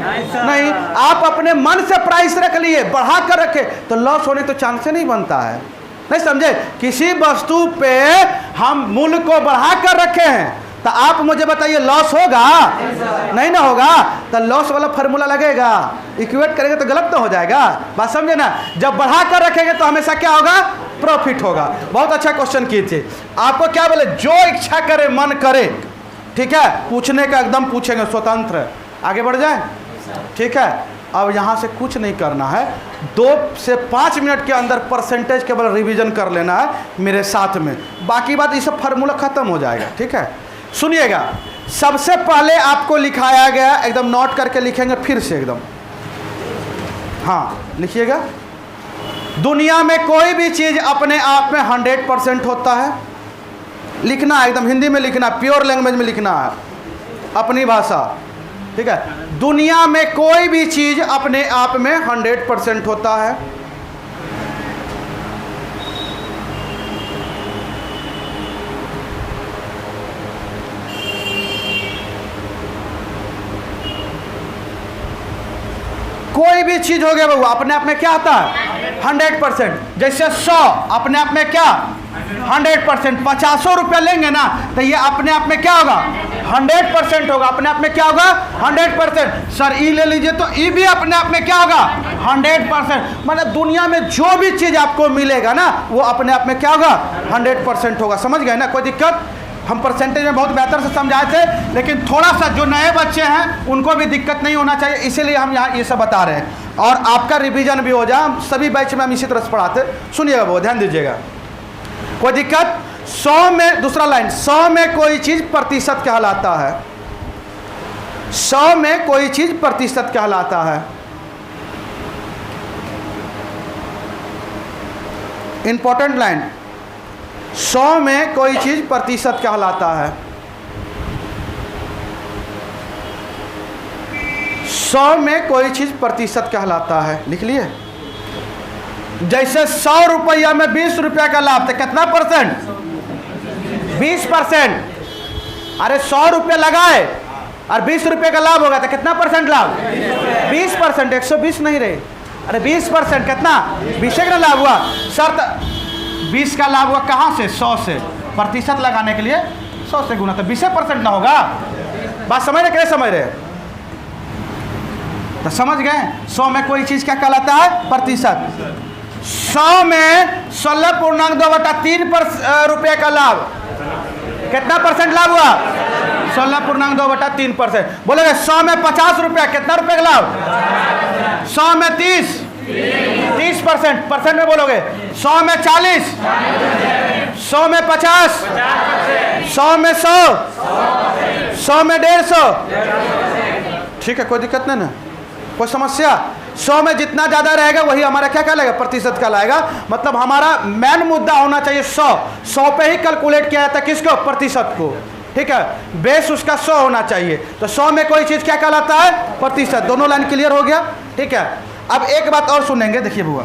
नहीं। आप अपने मन से प्राइस रख लिए, बढ़ा कर रखे, तो लॉस होने तो चांस नहीं बनता है। नहीं समझे? किसी वस्तु पे हम मूल्य को बढ़ा कर रखे हैं तो आप मुझे बताइए लॉस होगा? नहीं ना होगा। तो लॉस वाला फार्मूला लगेगा, इक्वेट करेंगे तो गलत तो हो जाएगा। बात समझे ना? जब बढ़ा कर रखेंगे तो हमेशा क्या होगा? प्रॉफिट होगा। बहुत अच्छा क्वेश्चन किए थे। आपको क्या बोले? जो इच्छा करे मन करे, ठीक है? पूछने का एकदम पूछेंगे, स्वतंत्र। आगे बढ़ जाए, ठीक है? अब यहाँ से कुछ नहीं करना है, 2 से 5 मिनट के अंदर परसेंटेज केवल रिवीजन कर लेना है मेरे साथ में। बाकी बात ये सब फार्मूला खत्म हो जाएगा, ठीक है? सुनिएगा, सबसे पहले आपको लिखाया गया, एकदम नोट करके लिखेंगे फिर से एकदम। हाँ लिखिएगा, दुनिया में कोई भी चीज़ अपने आप में 100% होता है। लिखना है, एकदम हिंदी में लिखना, प्योर लैंग्वेज में लिखना है, अपनी भाषा, ठीक है? दुनिया में कोई भी चीज़ अपने आप में 100% होता है। कोई भी चीज हो गया बाबू अपने आप में क्या आता है? 100%। जैसे 100 अपने आप में क्या 100%। 50 रुपया लेंगे ना तो ये अपने आप में क्या होगा? 100% होगा। अपने आप में क्या होगा? 100%। सर ई ले लीजिए तो ई भी अपने आप में क्या होगा? 100%। मतलब दुनिया में जो भी चीज़ आपको मिलेगा ना वो अपने आप में क्या होगा? 100% होगा। समझ गए ना? कोई दिक्कत? हम परसेंटेज में बहुत बेहतर से समझाए थे, लेकिन थोड़ा सा जो नए बच्चे हैं उनको भी दिक्कत नहीं होना चाहिए, इसीलिए हम यहाँ ये सब बता रहे हैं और आपका रिवीजन भी हो जाए। हम सभी बैच में हम इसी तरह से पढ़ाते। सुनिएगा, वो ध्यान दीजिएगा। कोई दिक्कत? 100 में, दूसरा लाइन, 100 में कोई चीज़ प्रतिशत कहलाता है। 100 में कोई चीज़ प्रतिशत कहलाता है। इंपॉर्टेंट लाइन, 100 में कोई चीज़ प्रतिशत कहलाता है। 100 में कोई चीज़ प्रतिशत कहलाता है। लिख लिए? जैसे 100 रुपया में 20 रुपया का लाभ, तो कितना परसेंट? 20%। अरे 100 रुपया लगाए और 20 रुपये का लाभ होगा तो कितना परसेंट लाभ? 20%। 120 नहीं रहे, अरे 20%। कितना? 20 का लाभ हुआ। शर्त 20 का लाभ हुआ कहाँ से? 100 से। प्रतिशत लगाने के लिए 100 से गुना, तो 20% ना होगा। बात समझ रहे? कैसे समझ रहे? तो समझ गए? 100 में कोई चीज़ क्या कहलाता है? प्रतिशत। 100 में 16.2/3 रुपये का लाभ, कितना परसेंट लाभ हुआ? 16.2/3%। बोलेंगे 100 में 50 रुपया, कितना रुपये का लाभ? 100 में 30%। परसेंट में बोलोगे 100 में 40, 100 में 50, 100 में 100, 100 में 150। ठीक है, कोई दिक्कत नहीं ना, कोई समस्या? 100 में जितना ज़्यादा रहेगा वही हमारा क्या कहलाएगा? प्रतिशत कहलाएगा। मतलब हमारा मेन मुद्दा होना चाहिए 100 पे ही कैलकुलेट किया जाता है। किसको? प्रतिशत को। ठीक है, बेस उसका 100 होना चाहिए। तो 100 में कोई चीज़ क्या कहलाता है? प्रतिशत। दोनों लाइन क्लियर हो गया? ठीक है, अब एक बात और सुनेंगे, देखिए बुआ,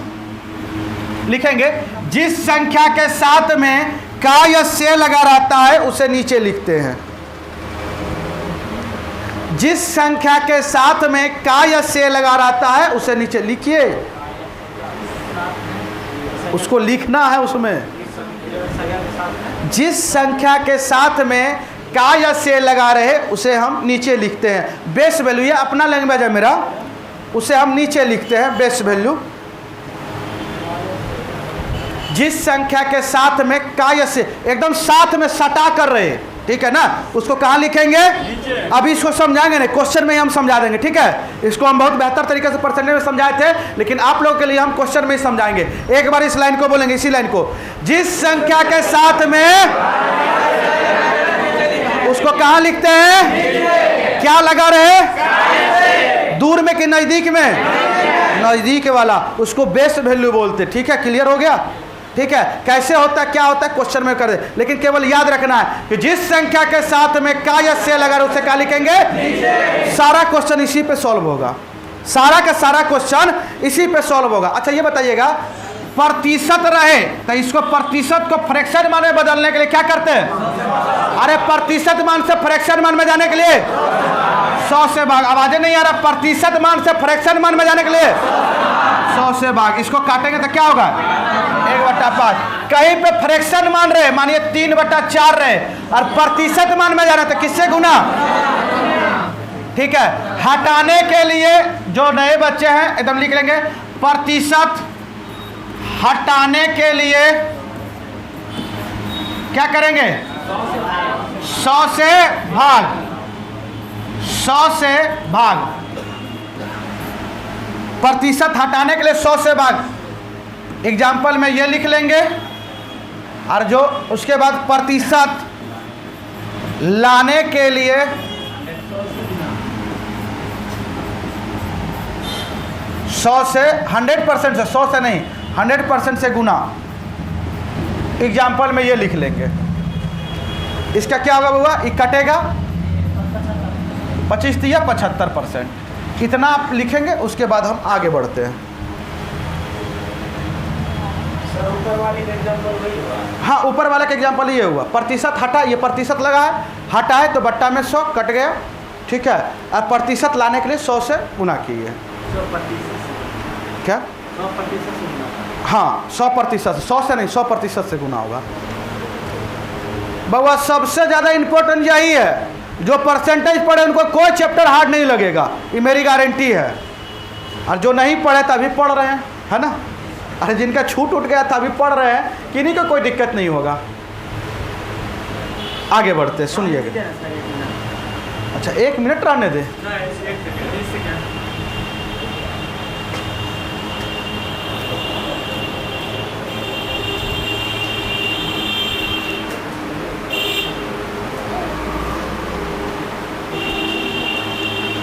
लिखेंगे जिस संख्या के साथ में का या से लगा रहता है उसे नीचे लिखते हैं। जिस संख्या के साथ में का या से लगा रहता है उसे नीचे लिखिए, उसको लिखना है उसमें। जिस संख्या के साथ में का या से लगा रहे उसे हम नीचे लिखते हैं। बेस वैल्यू, ये अपना लैंग्वेज है मेरा, उसे हम नीचे लिखते हैं बेस वैल्यू। जिस संख्या के साथ में का या से एकदम साथ में सटा कर रहे, ठीक है ना, उसको कहाँ लिखेंगे? अभी इसको समझाएंगे नहीं, क्वेश्चन में ही हम समझा देंगे। ठीक है, इसको हम बहुत बेहतर तरीके से परसेंटेज में समझाए थे, लेकिन आप लोगों के लिए हम क्वेश्चन में ही समझाएंगे। एक बार इस लाइन को बोलेंगे, इसी लाइन को, जिस संख्या के साथ में, उसको कहाँ लिखते हैं? क्या लगा रहे? दूर में कि नज़दीक में? नज़दीक वाला, उसको बेस वैल्यू बोलते। ठीक है, क्लियर हो गया? ठीक है, कैसे होता है, क्या होता है, क्वेश्चन में कर दे, लेकिन केवल याद रखना है कि जिस संख्या के साथ में का या से लगा रहे उसे क्या लिखेंगे? सारा क्वेश्चन इसी पे सॉल्व होगा। सारा का सारा क्वेश्चन इसी पे सॉल्व होगा। अच्छा ये बताइएगा, प्रतिशत रहे तो इसको प्रतिशत को फ्रैक्शन मान में बदलने के लिए क्या करते हैं? अरे प्रतिशत मान से फ्रैक्शन मान में जाने के लिए 100 से भाग। आवाज़ें नहीं आ रहा? प्रतिशत मान से फ्रैक्शन मान में जाने के लिए 100 से भाग। इसको काटेंगे तो क्या होगा? 1/5। कहीं पे फ्रैक्शन मान रहे, मानिए 3/4 रहे, और प्रतिशत मान में जा रहे तो किससे गुना? ठीक है, हटाने के लिए जो नए बच्चे हैं एकदम लिख लेंगे, प्रतिशत हटाने के लिए क्या करेंगे? 100 से भाग। 100 से भाग, प्रतिशत हटाने के लिए 100 से भाग। एग्जाम्पल में ये लिख लेंगे, और जो उसके बाद प्रतिशत लाने के लिए 100 से 100% से, 100 से नहीं 100% से गुना। एग्जाम्पल में ये लिख लेंगे। इसका क्या होगा बुआ? ये कटेगा 25 या 75%। इतना आप लिखेंगे, उसके बाद हम आगे बढ़ते हैं। ऊपर वाले का एग्जाम्पल वही हुआ। हाँ, ऊपर वाले का एग्जाम्पल ये हुआ, प्रतिशत हटा, ये प्रतिशत लगा है, हटा है तो बट्टा में 100 कट गया। ठीक है, और प्रतिशत लाने के लिए 100 से गुना किए। 100% क्या? 100% से गुना। हाँ 100%, 100 से नहीं 100% से गुना होगा। बउआ सबसे ज़्यादा इम्पोर्टेंट यही है, जो परसेंटेज पढ़े उनको कोई चैप्टर हार्ड नहीं लगेगा, ये मेरी गारंटी है। और जो नहीं पढ़े तभी पढ़ रहे हैं, है ना। अरे जिनका छूट उठ गया था अभी पढ़ रहे हैं, किन्हीं को कोई दिक्कत नहीं होगा। आगे बढ़ते सुनिएगा। अच्छा 1 मिनट रहने दे।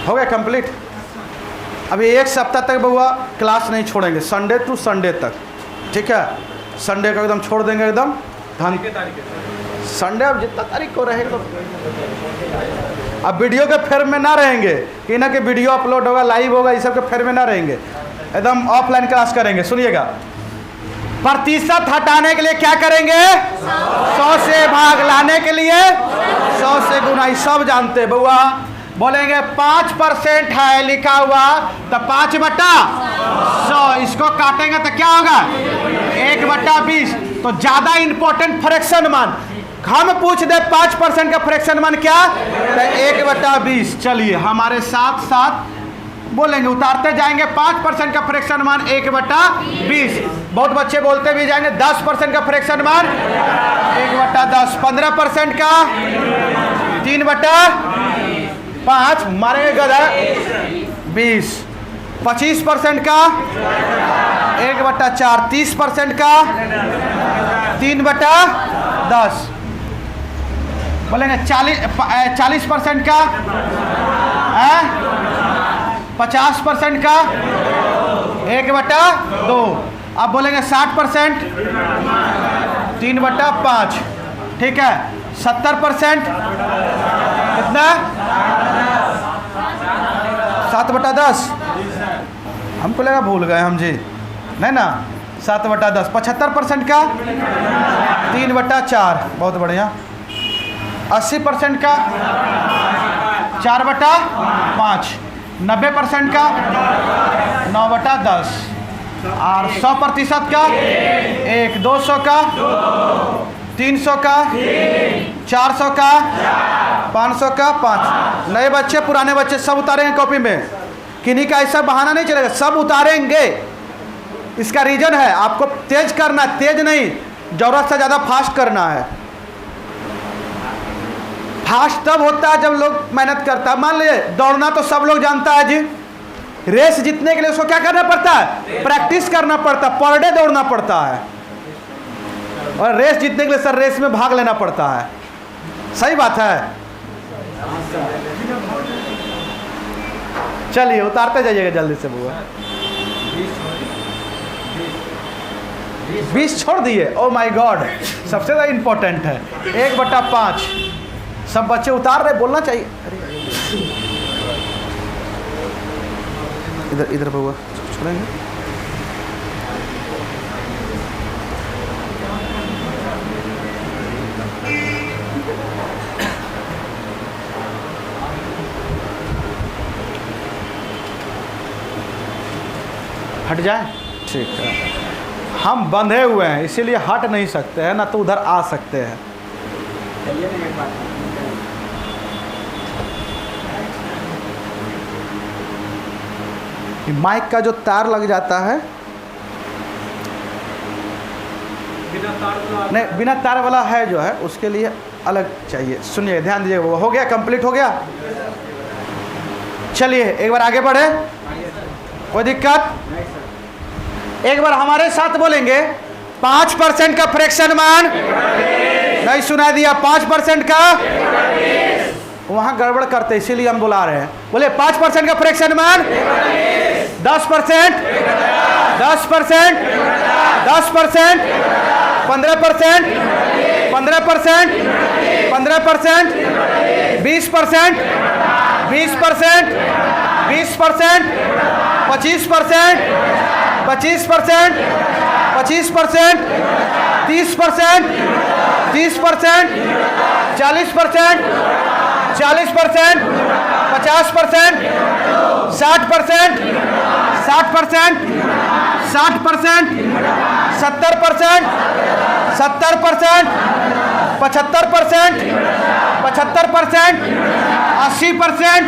हो गया कंप्लीट। अभी 1 सप्ताह तक बउआ क्लास नहीं छोड़ेंगे, संडे टू संडे तक, ठीक है। संडे को एकदम छोड़ देंगे एकदम संडे। अब जितना तारीख को रहेगा तो अब वीडियो के फेर में ना रहेंगे कि ना कि वीडियो अपलोड होगा, लाइव होगा, ये सब के फेर में ना रहेंगे, एकदम ऑफलाइन क्लास करेंगे। सुनिएगा, प्रतिशत हटाने के लिए क्या करेंगे? 100 से भाग लाने के लिए 100 से गुना, ये सब जानते बउआ। बोलेंगे 5% है लिखा हुआ तो 5/100, इसको काटेंगे तो क्या होगा? 1/20। तो ज्यादा इंपॉर्टेंट फ्रैक्शन मान हम पूछ दे 5% का फ्रैक्शन मान क्या? तो 1/20। चलिए हमारे साथ साथ बोलेंगे, उतारते जाएंगे। 5% का फ्रैक्शन मान 1/20। बहुत बच्चे बोलते भी जाएंगे 10% का फ्रैक्शन मान 1/10। 15% का 3/5 मारेंगे गधा 20। 25% का 1/4। 30% का 3/10। बोलेंगे 40% का 50% का 1/2। अब बोलेंगे 60% 3/5, ठीक है। 70% कितना? 7/10। हमको लगा भूल गए हम जी, नहीं ना, 7/10। 75% का 3/4, बहुत बढ़िया। 80% का 4/5। 90% का 9/10। और 100% का 1, 200 का 300 का 400 का 500 का 5। नए बच्चे पुराने बच्चे सब उतारेंगे कॉपी में, किन्हीं का ऐसा बहाना नहीं चलेगा, सब उतारेंगे। इसका रीजन है आपको तेज करना, तेज नहीं, जरूरत से ज़्यादा फास्ट करना है। फास्ट तब होता है जब लोग मेहनत करता है। मान लीजिए दौड़ना तो सब लोग जानता है जी, रेस जीतने के लिए उसको क्या करना पड़ता है? प्रैक्टिस करना पड़ता है, पर डे दौड़ना पड़ता है। और रेस जीतने के लिए सर रेस में भाग लेना पड़ता है। सही बात है। चलिए उतारते जाइएगा जल्दी से बुआ। 20 छोड़ दिए, ओ माय गॉड, सबसे ज़्यादा इम्पोर्टेंट है। 1/5 सब बच्चे उतार रहे, बोलना चाहिए। इधर इधर बुआ छोड़ेंगे। हट जाए, ठीक है। हम बंधे हुए हैं इसीलिए हट नहीं सकते हैं, ना तो उधर आ सकते हैं। माइक का जो तार लग जाता है, नहीं बिना तार वाला है जो है उसके लिए अलग चाहिए। सुनिए ध्यान दीजिए, वो हो गया, कंप्लीट हो गया। चलिए एक बार आगे बढ़े, कोई दिक्कत? एक बार हमारे साथ बोलेंगे 5% का फ्रैक्शन मान, नहीं सुना दिया, 5% का, वहां गड़बड़ करते इसीलिए हम बुला रहे हैं। बोले 5% का फ्रैक्शन मान 10%, 10%, 10%, 15%, 15%, 15%, 20%, 20%, 20%, 25%, 25%, 25%, 30%, 30%, 40%, 40%, 50%, 60%, 60%, 60%, 70%, 70%, 75%, 75%, 80%,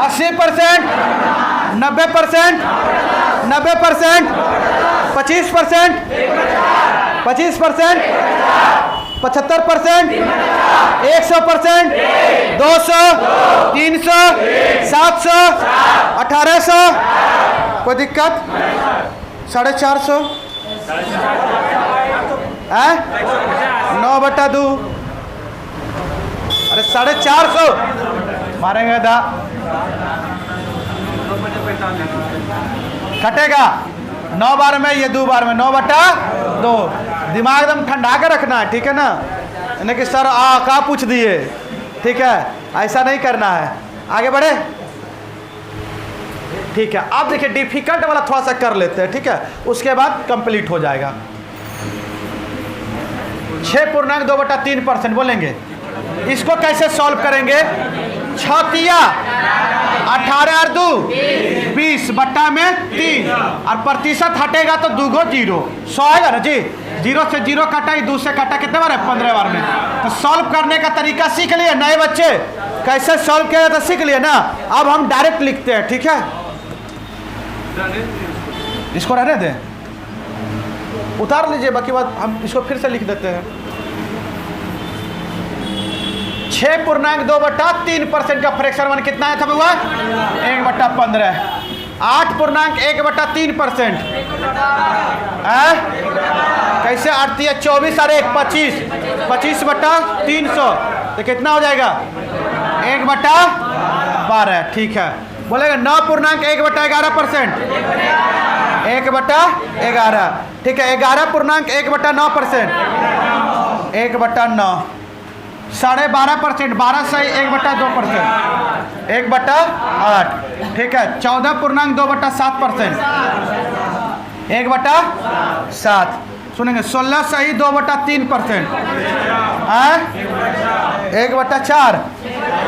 80%, 90%, 90%, 25%, 25%, 75%, 100%, 200, 300, 700, 1800, कोई दिक्कत? 450 है 9/2, अरे 450 मारेंगे दा कटेगा 9 बार में, ये 2 बार में 9/2। दिमाग एकदम ठंडा के रखना है, ठीक है ना? यानी कि सर का पूछ दिए, ठीक है, ऐसा नहीं करना है। आगे बढ़े, ठीक है। अब देखिए डिफिकल्ट वाला थोड़ा सा कर लेते हैं, ठीक है, उसके बाद कंप्लीट हो जाएगा। 6.2/3% बोलेंगे, इसको कैसे सॉल्व करेंगे? 6 तिया 18 और 2 20/3 और प्रतिशत हटेगा तो 2 0 100 आएगा ना जी। 0 से 0 काटा, 2 से काटा, कितने बार है? 15 बार में। तो सॉल्व करने का तरीका सीख लिए नए बच्चे, कैसे सॉल्व किया जाता सीख लिए ना। अब हम डायरेक्ट लिखते हैं, ठीक है, इसको रहने दें, उतार लीजिए, बाकी बात हम इसको फिर से लिख देते हैं। 6.2/3% का फ्रैक्शन वन कितना है था हुआ? 1/15। 8.1/3% कैसे? 8 या 24 और 1 25, 25/300 तो कितना हो जाएगा? 1/12, ठीक है। बोलेगा 9.1/11%, 1/11, ठीक है। 11.1/9%, 1/9, 12.5%, 12 से 1/2%, 1/8, ठीक है। 14.2/7%, 1/7, सुनेंगे। 16 सही 2/3%, 1/4,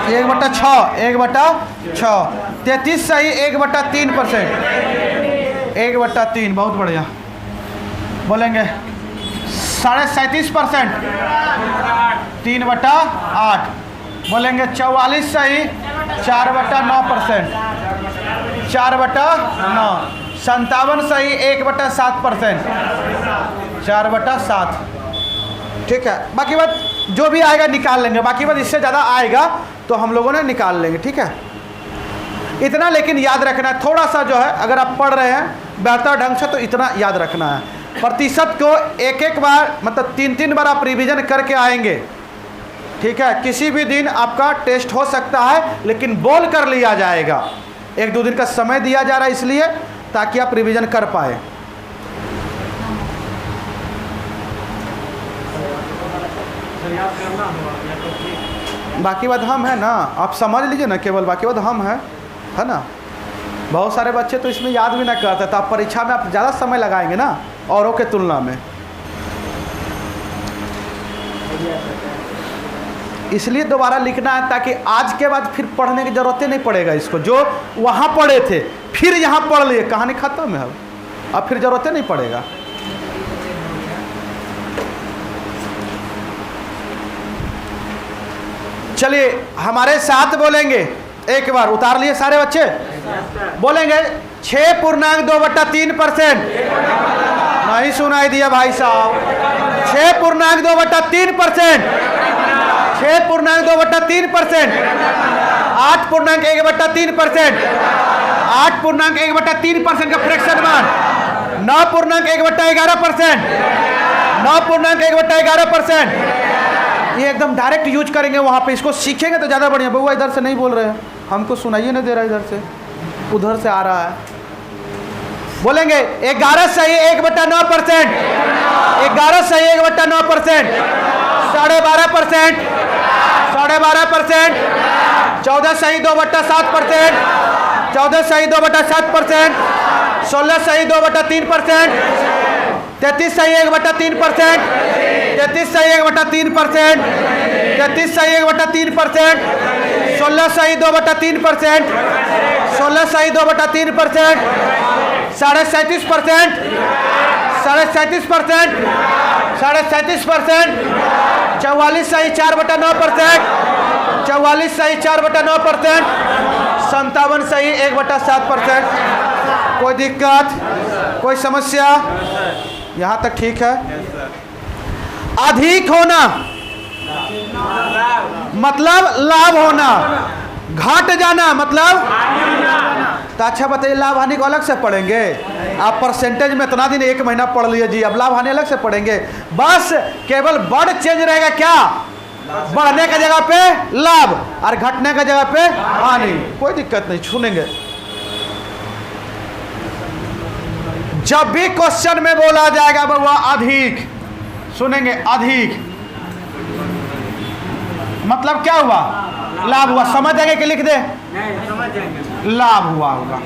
1/6, 1/6, 33 सही 1/3%, 1/3, बहुत बढ़िया। बोलेंगे 37.5%, 3/8, बोलेंगे 44 सही 4/9%, 4/9, 57 सही 1/7%, 4/7, ठीक है। बाकी बात जो भी आएगा निकाल लेंगे, बाकी बात इससे ज़्यादा आएगा तो हम लोगों ने निकाल लेंगे, ठीक है। इतना लेकिन याद रखना है, थोड़ा सा जो है अगर आप पढ़ रहे हैं बेहतर ढंग से तो इतना याद रखना है। प्रतिशत को एक बार मतलब 3 बार आप रिवीजन करके आएंगे, ठीक है। किसी भी दिन आपका टेस्ट हो सकता है लेकिन बोल कर लिया जाएगा। 1-2 दिन का समय दिया जा रहा है इसलिए ताकि आप रिवीजन कर पाए। बाकी बात हम है ना, आप समझ लीजिए ना, केवल बाकी बात हम है ना। बहुत सारे बच्चे तो इसमें याद भी ना करते, तो आप परीक्षा में आप ज़्यादा समय लगाएंगे ना औरों के तुलना में, इसलिए दोबारा लिखना है ताकि आज के बाद फिर पढ़ने की ज़रूरत नहीं पड़ेगा इसको। जो वहाँ पढ़े थे फिर यहाँ पढ़ लिए, कहानी खत्म है, अब फिर ज़रूरत नहीं पड़ेगा। चलिए हमारे साथ बोलेंगे एक बार, उतार लिए सारे बच्चे, बोलेंगे 6.2/3%। नहीं सुनाई दिया भाई साहब, 6.2/3%, 6.2/3%, 8.1/3%, 8.1/3% का फ्रैक्शन मान, 9.1/11%, 9.1/11%। ये एकदम डायरेक्ट यूज करेंगे वहाँ पे, इसको सीखेंगे तो ज़्यादा बढ़िया। बउआ इधर से नहीं बोल रहे हैं, हमको सुनाइए नहीं दे रहा, इधर से उधर से आ रहा है। बोलेंगे 11 सही 1/9%, 11 सही 1/9%, 12.5%, 12.5%, 14 सही 2/7%, 14 सही 2/7%, 16 सही 2/3%, 33 सही 1/3%, 33 सही 1/3%, 33 सही 1/3%, 16 सही 2/3%, 16 सही 2/3%, 37.5%, 37.37%, 37.37%, 44 सही 4/9%, 44 सही 4/9%, 57 सही 1/7%। कोई दिक्कत, कोई समस्या? यहाँ तक ठीक है। अधिक होना मतलब लाभ होना, घट जाना मतलब। तो अच्छा बताइए, लाभ हानि को अलग से पढ़ेंगे? आप परसेंटेज में इतना दिन 1 महीना पढ़ लिए जी, अब लाभ हानि अलग से पढ़ेंगे? बस केवल वर्ड चेंज रहेगा। क्या? बढ़ने का जगह पे लाभ और घटने का जगह पे हानि। कोई दिक्कत नहीं, सुनेंगे। जब भी क्वेश्चन में बोला जाएगा बाबा अधिक, सुनेंगे अधिक मतलब क्या हुआ? लाभ हुआ। समझ जाएंगे कि लिख दे? समझ जाएंगे। लाभ हुआ होगा,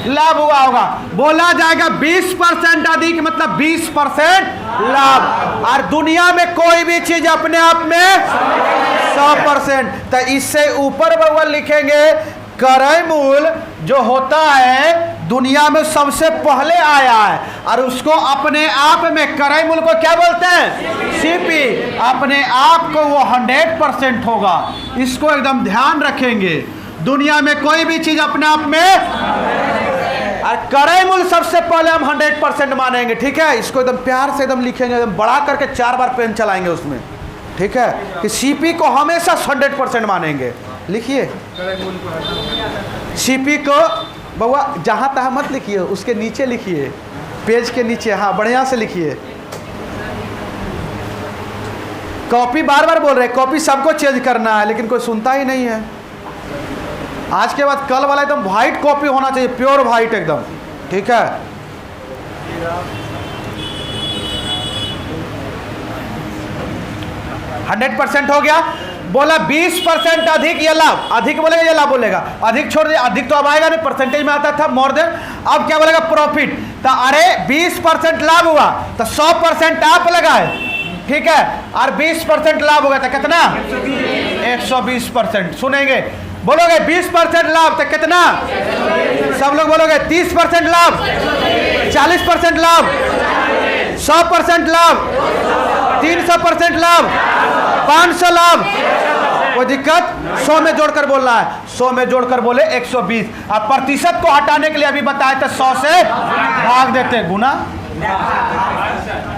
लाभ हुआ होगा। बोला जाएगा 20% अधिक मतलब 20% लाभ। और दुनिया में कोई भी चीज अपने आप में 100%। तो इससे ऊपर बाबा लिखेंगे क्रय मूल्य जो होता है दुनिया में सबसे पहले आया है, और उसको अपने आप में क्रय मूल्य को क्या बोलते हैं? सीपी। अपने आप को वो 100% होगा। इसको एकदम ध्यान रखेंगे। दुनिया में कोई भी चीज अपने आप में, और क्रय मूल्य सबसे पहले हम 100% मानेंगे। ठीक है, इसको एकदम प्यार से एकदम लिखेंगे, एकदम बड़ा करके 4 बार पेन चलाएंगे उसमें। ठीक है, कि सीपी को हमेशा 100% मानेंगे। लिखिए सीपी को बउआ जहाँ तहाँ मत लिखिए, उसके नीचे लिखिए, पेज के नीचे। हाँ, बढ़िया से लिखिए। कॉपी बार बार बोल रहे हैं, कॉपी सबको चेंज करना है, लेकिन कोई सुनता ही नहीं है। आज के बाद कल वाला एकदम वाइट कॉपी होना चाहिए, प्योर वाइट एकदम। ठीक है, 100% हो गया। बोला 20% अधिक या लाभ, अधिक बोलेगा या लाभ बोलेगा? अधिक छोड़ दिया, अधिक तो अब आएगा नहीं, परसेंटेज में आता था मोर देन। अब क्या बोलेगा? प्रॉफिट। तो अरे 20% लाभ हुआ तो 100% आप लगाए। ठीक है, और 20% लाभ होगा तो कितना? 120%। सुनेंगे, बोलोगे 20% लाभ तो कितना? सब लोग बोलोगे 30% लाभ, 40% लाभ, 100% लाभ, 300% लाभ, 500 लाभ। कोई दिक्कत? 100 में जोड़कर बोलना है। 100 में जोड़कर बोले 120। अब प्रतिशत को हटाने के लिए अभी बताए थे 100 से भाग देते, गुना।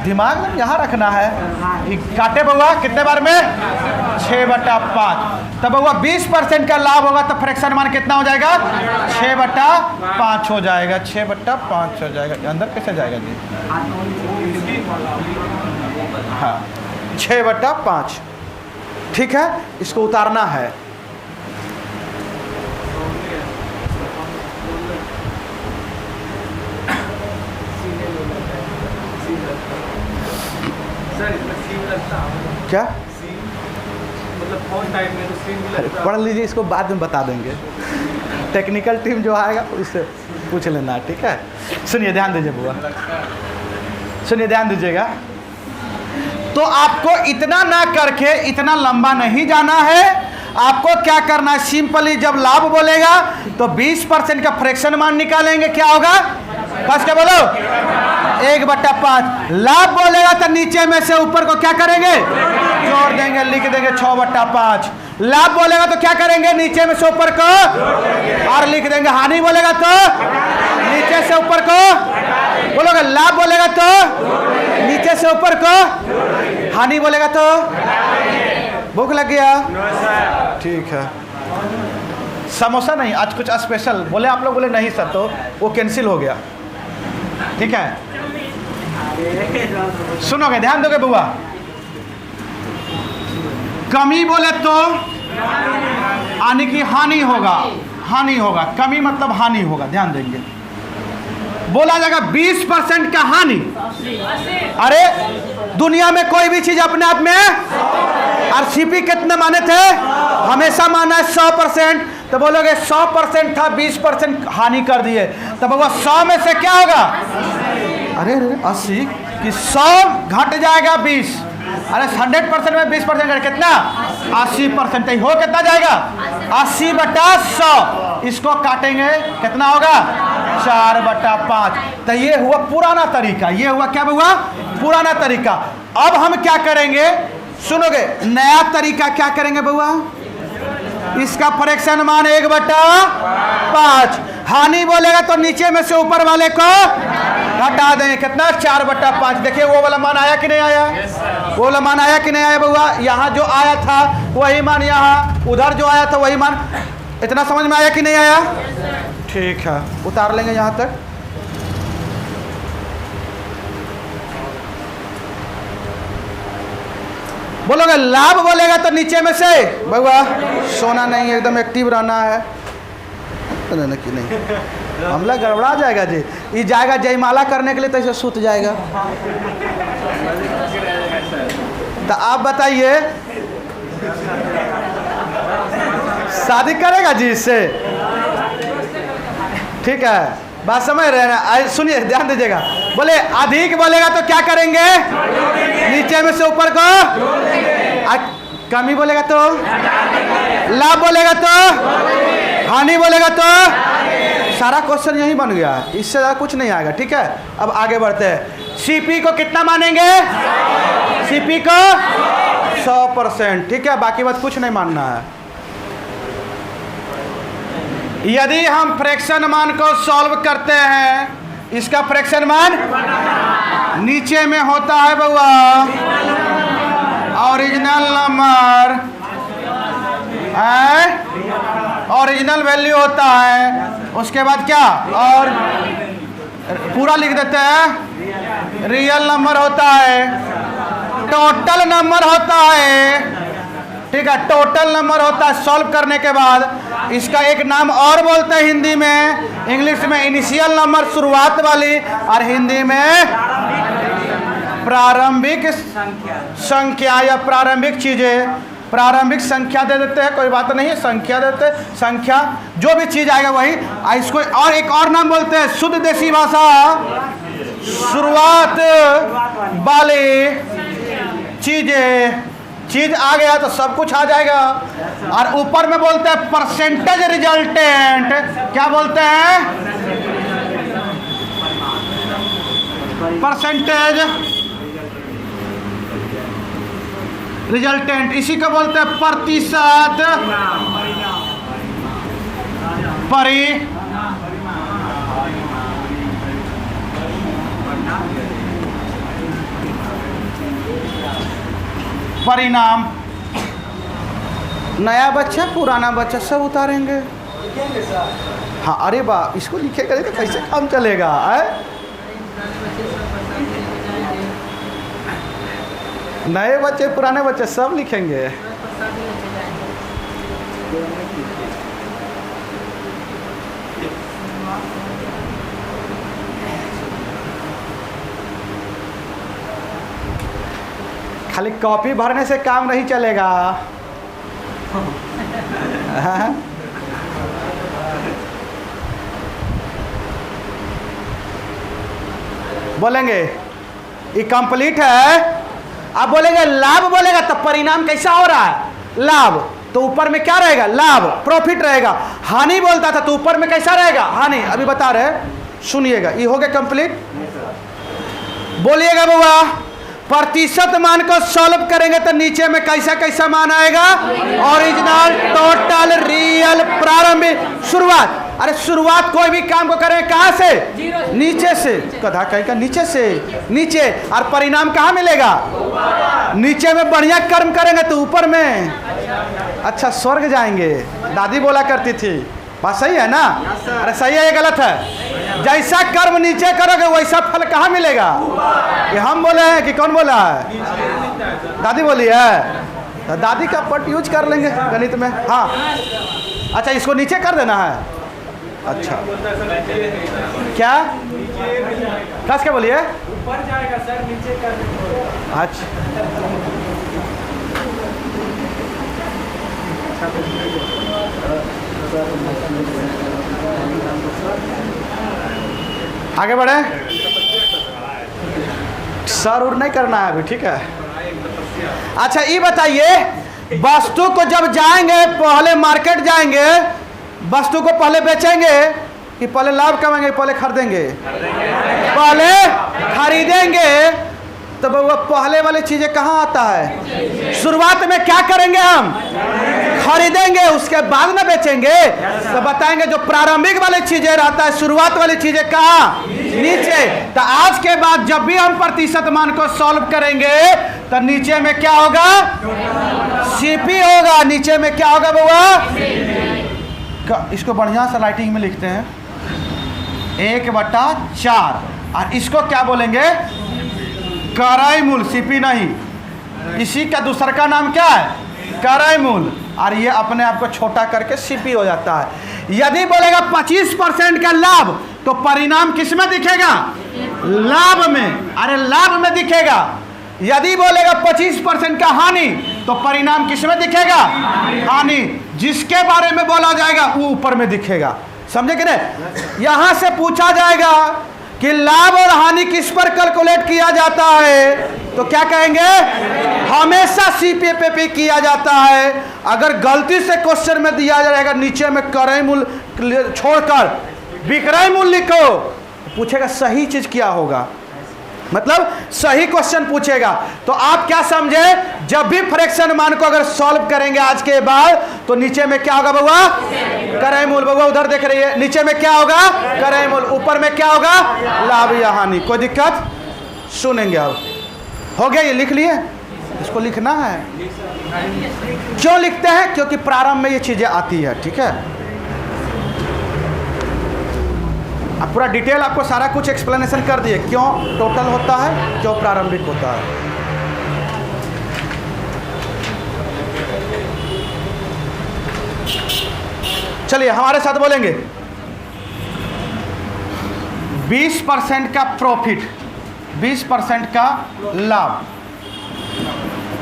दिमाग में यहाँ रखना है। काटे बउआ कितने बार में? 6/5। तब बउआ 20% का लाभ होगा तो फ्रैक्शन मान कितना हो जाएगा? 6/5 हो जाएगा। 6/5 हो जाएगा। अंदर कैसे जाएगा जी? हाँ, 6/5। ठीक है, इसको उतारना है। क्या मतलब फोन टाइप में तो सीन भी लगता है। पढ़ लीजिए, इसको बाद में बता देंगे। टेक्निकल टीम जो आएगा उससे पूछ लेना। ठीक है, सुनिए ध्यान दीजिए बुआ, सुनिए ध्यान दीजिएगा। तो आपको इतना ना करके इतना लंबा नहीं जाना है। आपको क्या करना है? सिंपली जब लाभ बोलेगा तो 20% का फ्रैक्शन मान निकालेंगे। क्या होगा? बस क्या बोलो? 1/5। लाभ बोलेगा तो नीचे में से ऊपर को क्या करेंगे? जोड़ देंगे, लिख देंगे 6/5। लाभ बोलेगा तो क्या करेंगे? नीचे में से ऊपर को और लिख देंगे। हानि बोलेगा तो नीचे से ऊपर को बोलोगे। लाभ बोलेगा तो नीचे से ऊपर को, हानि बोलेगा तो। भूख लग गया? ठीक है, समोसा नहीं, आज कुछ स्पेशल बोले आप लोग, बोले नहीं सर, तो वो कैंसिल हो गया। ठीक है, सुनोगे, ध्यान दोगे बुआ। कमी बोले तो यानी कि हानि होगा, हानि होगा। कमी मतलब हानि होगा, ध्यान देंगे। बोला जाएगा 20% का हानि। अरे दुनिया में कोई भी चीज अपने आप में, और सीपी कितने माने थे? हमेशा माना है 100%। तो बोलोगे 100% था, 20% हानि कर दिए, तो बाबा 100 में से क्या होगा? अरे 80 कि 100 घट जाएगा 20। अरे 100% में 20% कितना? 80%। हो कितना जाएगा? 80/100। इसको काटेंगे कितना होगा? 4/5। तो ये हुआ पुराना तरीका, ये हुआ क्या हुआ पुराना तरीका। अब हम क्या करेंगे सुनोगे, नया तरीका क्या करेंगे बउआ, इसका फ्रैक्शन मान 1/5। हानि बोलेगा तो नीचे में से ऊपर वाले को घटा देंगे, कितना 4/5। देखिए वो वाला मान आया कि नहीं आया, वो वाला मान आया कि नहीं आया बउआ। यहाँ जो आया था वही मान, यहाँ उधर जो आया था वही मान। इतना समझ में आया कि नहीं आया, ठीक है उतार लेंगे यहाँ तक। बोलोगे लाभ बोलेगा तो नीचे में से बउआ सोना नहीं, एकदम एक्टिव रहना है कि नहीं, हमला गड़बड़ा जाएगा जी। ये जाएगा जयमाला करने के लिए तो ऐसे सूत जाएगा। तो आप बताइए शादी करेगा जी इससे, ठीक है बात समझ रहे हैं ना। सुनिए ध्यान दीजिएगा, बोले अधिक बोलेगा तो क्या करेंगे, नीचे में से ऊपर को, कमी बोलेगा तो, लाभ बोलेगा तो, हानि बोलेगा तो। सारा क्वेश्चन यही बन गया, इससे ज़्यादा कुछ नहीं आएगा, ठीक है। अब आगे बढ़ते हैं। सीपी को कितना मानेंगे, सीपी को 100%, ठीक है, बाकी बात कुछ नहीं मानना है। यदि हम फ्रैक्शन मान को सॉल्व करते हैं, इसका फ्रैक्शन मान नीचे में होता है बउआ ओरिजिनल नंबर, ओरिजिनल वैल्यू होता है। उसके बाद क्या, और पूरा लिख देते हैं, रियल नंबर होता है, टोटल नंबर होता है, ठीक है, टोटल नंबर होता है। सॉल्व करने के बाद इसका एक नाम और बोलते हैं हिंदी में, इंग्लिश में इनिशियल नंबर शुरुआत वाली, और हिंदी में प्रारंभिक संख्या या प्रारंभिक चीजें, प्रारंभिक संख्या दे देते हैं, कोई बात नहीं है, संख्या देते हैं, संख्या जो भी चीज आएगा वही। इसको और एक और नाम बोलते हैं शुद्ध देसी भाषा, शुरुआत वाली चीजें, चीज आ गया तो सब कुछ आ जाएगा। और ऊपर में बोलते हैं परसेंटेज रिजल्टेंट, क्या बोलते हैं, परसेंटेज रिजल्टेंट, इसी को बोलते हैं प्रतिशत परिणाम। नया बच्चा पुराना बच्चा सब उतारेंगे। हाँ अरे वाह, इसको लिखेगा तो कैसे काम चलेगा है? नए बच्चे पुराने बच्चे सब लिखेंगे। खाली कॉपी भरने से काम नहीं चलेगा। बोलेंगे ये कंप्लीट है। आप बोलेंगे लाभ बोलेगा तो परिणाम कैसा हो रहा है, लाभ तो ऊपर में क्या रहेगा, लाभ प्रॉफिट रहेगा। हानि बोलता था तो ऊपर में कैसा रहेगा, हानि। अभी बता रहे, सुनिएगा, ये हो गया कंप्लीट। बोलिएगा बुआ, प्रतिशत मान को सॉल्व करेंगे तो नीचे में कैसा कैसा मान आएगा, ओरिजिनल, टोटल, रियल, प्रारंभिक, शुरुआत। अरे शुरुआत कोई भी काम को करें कहाँ से, नीचे से। कधा कहेगा नीचे से, नीचे। और परिणाम कहाँ मिलेगा, नीचे में। बढ़िया कर्म करेंगे तो ऊपर में, अच्छा स्वर्ग जाएंगे। दादी बोला करती थी, बात सही है ना? अरे सही है या गलत है? जैसा कर्म नीचे करोगे वैसा फल कहाँ मिलेगा? ये हम बोले हैं कि कौन बोला है? दादी बोली है। तो दादी का पट यूज कर लेंगे गणित में। हाँ अच्छा, इसको नीचे कर देना है। अच्छा क्या कस क्या बोलिए, ऊपर जाएगा सर, नीचे कर। अच्छा आगे बढ़े। सर उड़ नहीं करना है अभी, ठीक है। अच्छा ये बताइए, वस्तु को जब जाएंगे, पहले मार्केट जाएंगे, वस्तु को पहले बेचेंगे कि पहले लाभ कमाएंगे, पहले खरीदेंगे? पहले खरीदेंगे। तो वो पहले वाली चीजें कहाँ आता है? शुरुआत में क्या करेंगे हम? खरीदेंगे, उसके बाद में बेचेंगे। तो बताएंगे जो प्रारंभिक वाली चीजें रहता है, शुरुआत वाली चीजें कहाँ? नीचे। तो आज के बाद जब भी हम प्रतिशत मान को सॉल्व करेंगे तो नीचे में क्या होगा? सीपी होगा। नीचे में क्या होगा बउआ? इसको बढ़िया से राइटिंग में लिखते हैं, 1/4। और इसको क्या बोलेंगे? क्रय मूल। सीपी नहीं, इसी का दूसरा का नाम क्या है? क्रय मूल। और ये अपने आप को छोटा करके सीपी हो जाता है। यदि बोलेगा 25% का लाभ तो परिणाम किस में दिखेगा? लाभ में। अरे लाभ में दिखेगा। यदि बोलेगा 25% का हानि तो परिणाम किस में दिखेगा? हानि। जिसके बारे में बोला जाएगा वो ऊपर में दिखेगा। समझे कि नहीं? यहां से पूछा जाएगा कि लाभ और हानि किस पर कैलकुलेट किया जाता है, तो क्या कहेंगे? हमेशा सीपी पे किया जाता है। अगर गलती से क्वेश्चन में दिया जाएगा नीचे में क्रय मूल्य छोड़कर विक्रय मूल्य लिखो, पूछेगा सही चीज क्या होगा, मतलब सही क्वेश्चन पूछेगा। तो आप क्या समझे? जब भी फ्रैक्शन मान को अगर सॉल्व करेंगे आज के बाद तो नीचे में क्या होगा बउआ? क्रय मूल। बउआ उधर देख रही है, नीचे में क्या होगा? क्रय मूल। ऊपर में क्या होगा? लाभ या हानि। कोई दिक्कत? सुनेंगे अब। हो गया, ये लिख लिए। इसको लिखना है। क्यों लिखते हैं? क्योंकि प्रारंभ में ये चीजें आती है। ठीक है, अब पूरा डिटेल आपको सारा कुछ एक्सप्लेनेशन कर दिए, क्यों टोटल होता है, क्यों प्रारंभिक होता है। चलिए हमारे साथ बोलेंगे। 20% का प्रॉफिट, 20% का लाभ,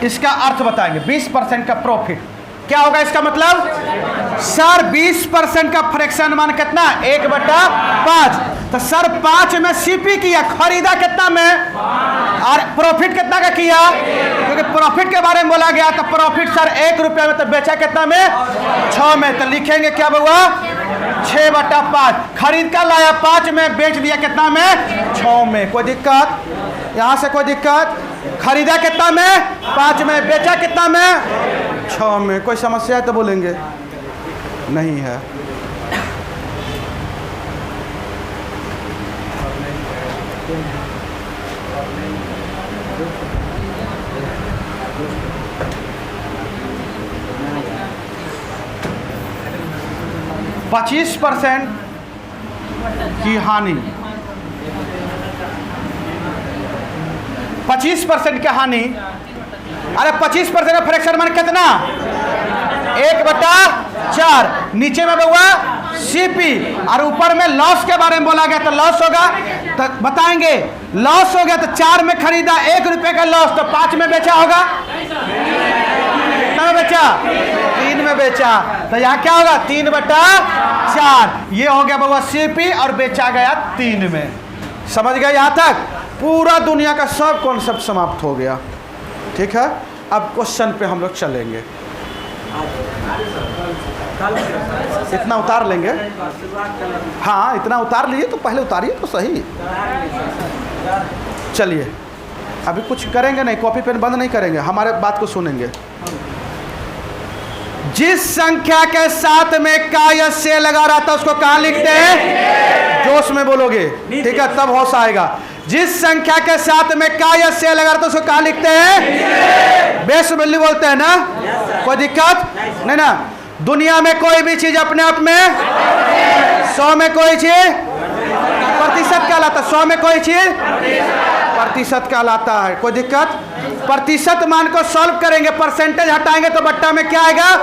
इसका अर्थ बताएंगे। 20% का प्रॉफिट क्या होगा? इसका मतलब सर 20% का फ्रैक्शन मान कितना? 1/5। तो सर 5 में सीपी किया, खरीदा कितना में? और प्रॉफिट कितना का किया? क्योंकि प्रॉफिट के बारे में बोला गया। तो प्रॉफिट सर 1 रुपया में, तो बेचा कितना में? 6 में। तो लिखेंगे क्या बउआ? 6/5। खरीद कर लाया 5 में, बेच दिया कितना में? 6 में। कोई दिक्कत? यहाँ से कोई दिक्कत? खरीदा कितना में? 5 में। बेचा कितना में? 6 में। कोई समस्या है तो बोलेंगे, नहीं है। %25 की हानि, 25% की हानि। अरे 25% का फ्रैक्शन मान कितना? 1/4। नीचे में बउआ सीपी, और ऊपर में लॉस के बारे में बोला गया। तो लॉस होगा, तो बताएंगे लॉस हो गया। तो 4 में खरीदा, 1 रुपये का लॉस, तो 5 में बेचा होगा। कितना में बेचा? 3 में बेचा। तो यहाँ क्या होगा? 3/4। ये हो गया बउआ सीपी, और बेचा गया 3 में। समझ गए? यहाँ तक पूरा दुनिया का सब कॉन्सेप्ट समाप्त हो गया। ठीक है, अब क्वेश्चन पे हम लोग चलेंगे। इतना उतार लेंगे। हाँ, इतना उतार लिए तो पहले उतारिए तो सही। चलिए अभी कुछ करेंगे नहीं, कॉपी पेन बंद नहीं करेंगे, हमारे बात को सुनेंगे। जिस संख्या के साथ में का या से लगा रहा था उसको कहाँ लिखते हैं? जोश में बोलोगे, ठीक है, तब होश आएगा। जिस संख्या के साथ में का या से लगा रहा था उसको कहाँ लिखते हैं? बेस वैल्यू बोलते हैं ना। कोई दिक्कत नहीं ना। दुनिया में कोई भी चीज अपने आप में 100 में कोई चीज प्रतिशत कहलाता है। 100 में कोई चीज प्रतिशत कहलाता है। कोई दिक्कत? प्रतिशत मान को सॉल्व करेंगे, परसेंटेज हटाएंगे तो बट्टा में क्या आएगा?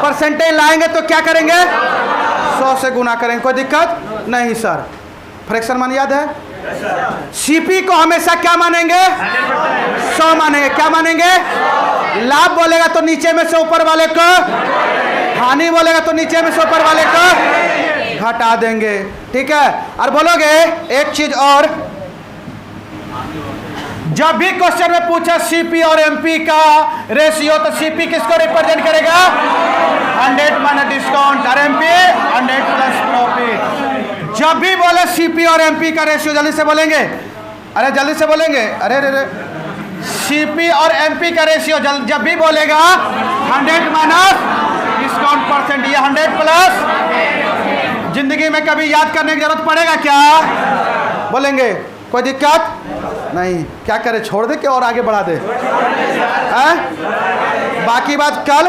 परसेंटेज लाएंगे तो क्या करेंगे? 100 से गुना करेंगे। कोई दिक्कत नहीं सर। फ्रैक्शन मान याद है? सीपी को हमेशा क्या मानेंगे? 100 मानेंगे। क्या मानेंगे? लाभ बोलेगा तो नीचे में से ऊपर वाले को, हानि बोलेगा तो नीचे में से ऊपर वाले को घटा देंगे। ठीक है, और बोलोगे एक चीज और, जब भी क्वेश्चन में पूछा सीपी और एमपी का रेशियो तो सीपी किसको रिप्रेजेंट करेगा? 100 माइनस डिस्काउंट, और एमपी 100 प्लस प्रॉफिट। जब भी बोले सीपी और एमपी का रेशियो, जल्दी से बोलेंगे, अरे जल्दी से बोलेंगे, अरे अरे अरे सीपी और एमपी का रेशियो जब भी बोलेगा 100 माइनस डिस्काउंट परसेंट, ये 100 प्लस। जिंदगी में कभी याद करने की जरूरत पड़ेगा क्या? बोलेंगे कोई दिक्कत नहीं, क्या करे, छोड़ दे क्या और आगे बढ़ा दे? बाकी बात कल,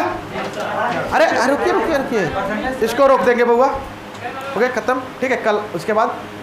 अरे रुकिए रुकिए रुकिए, इसको रोक देंगे बउआ, ओके खत्म, ठीक है। कल उसके बाद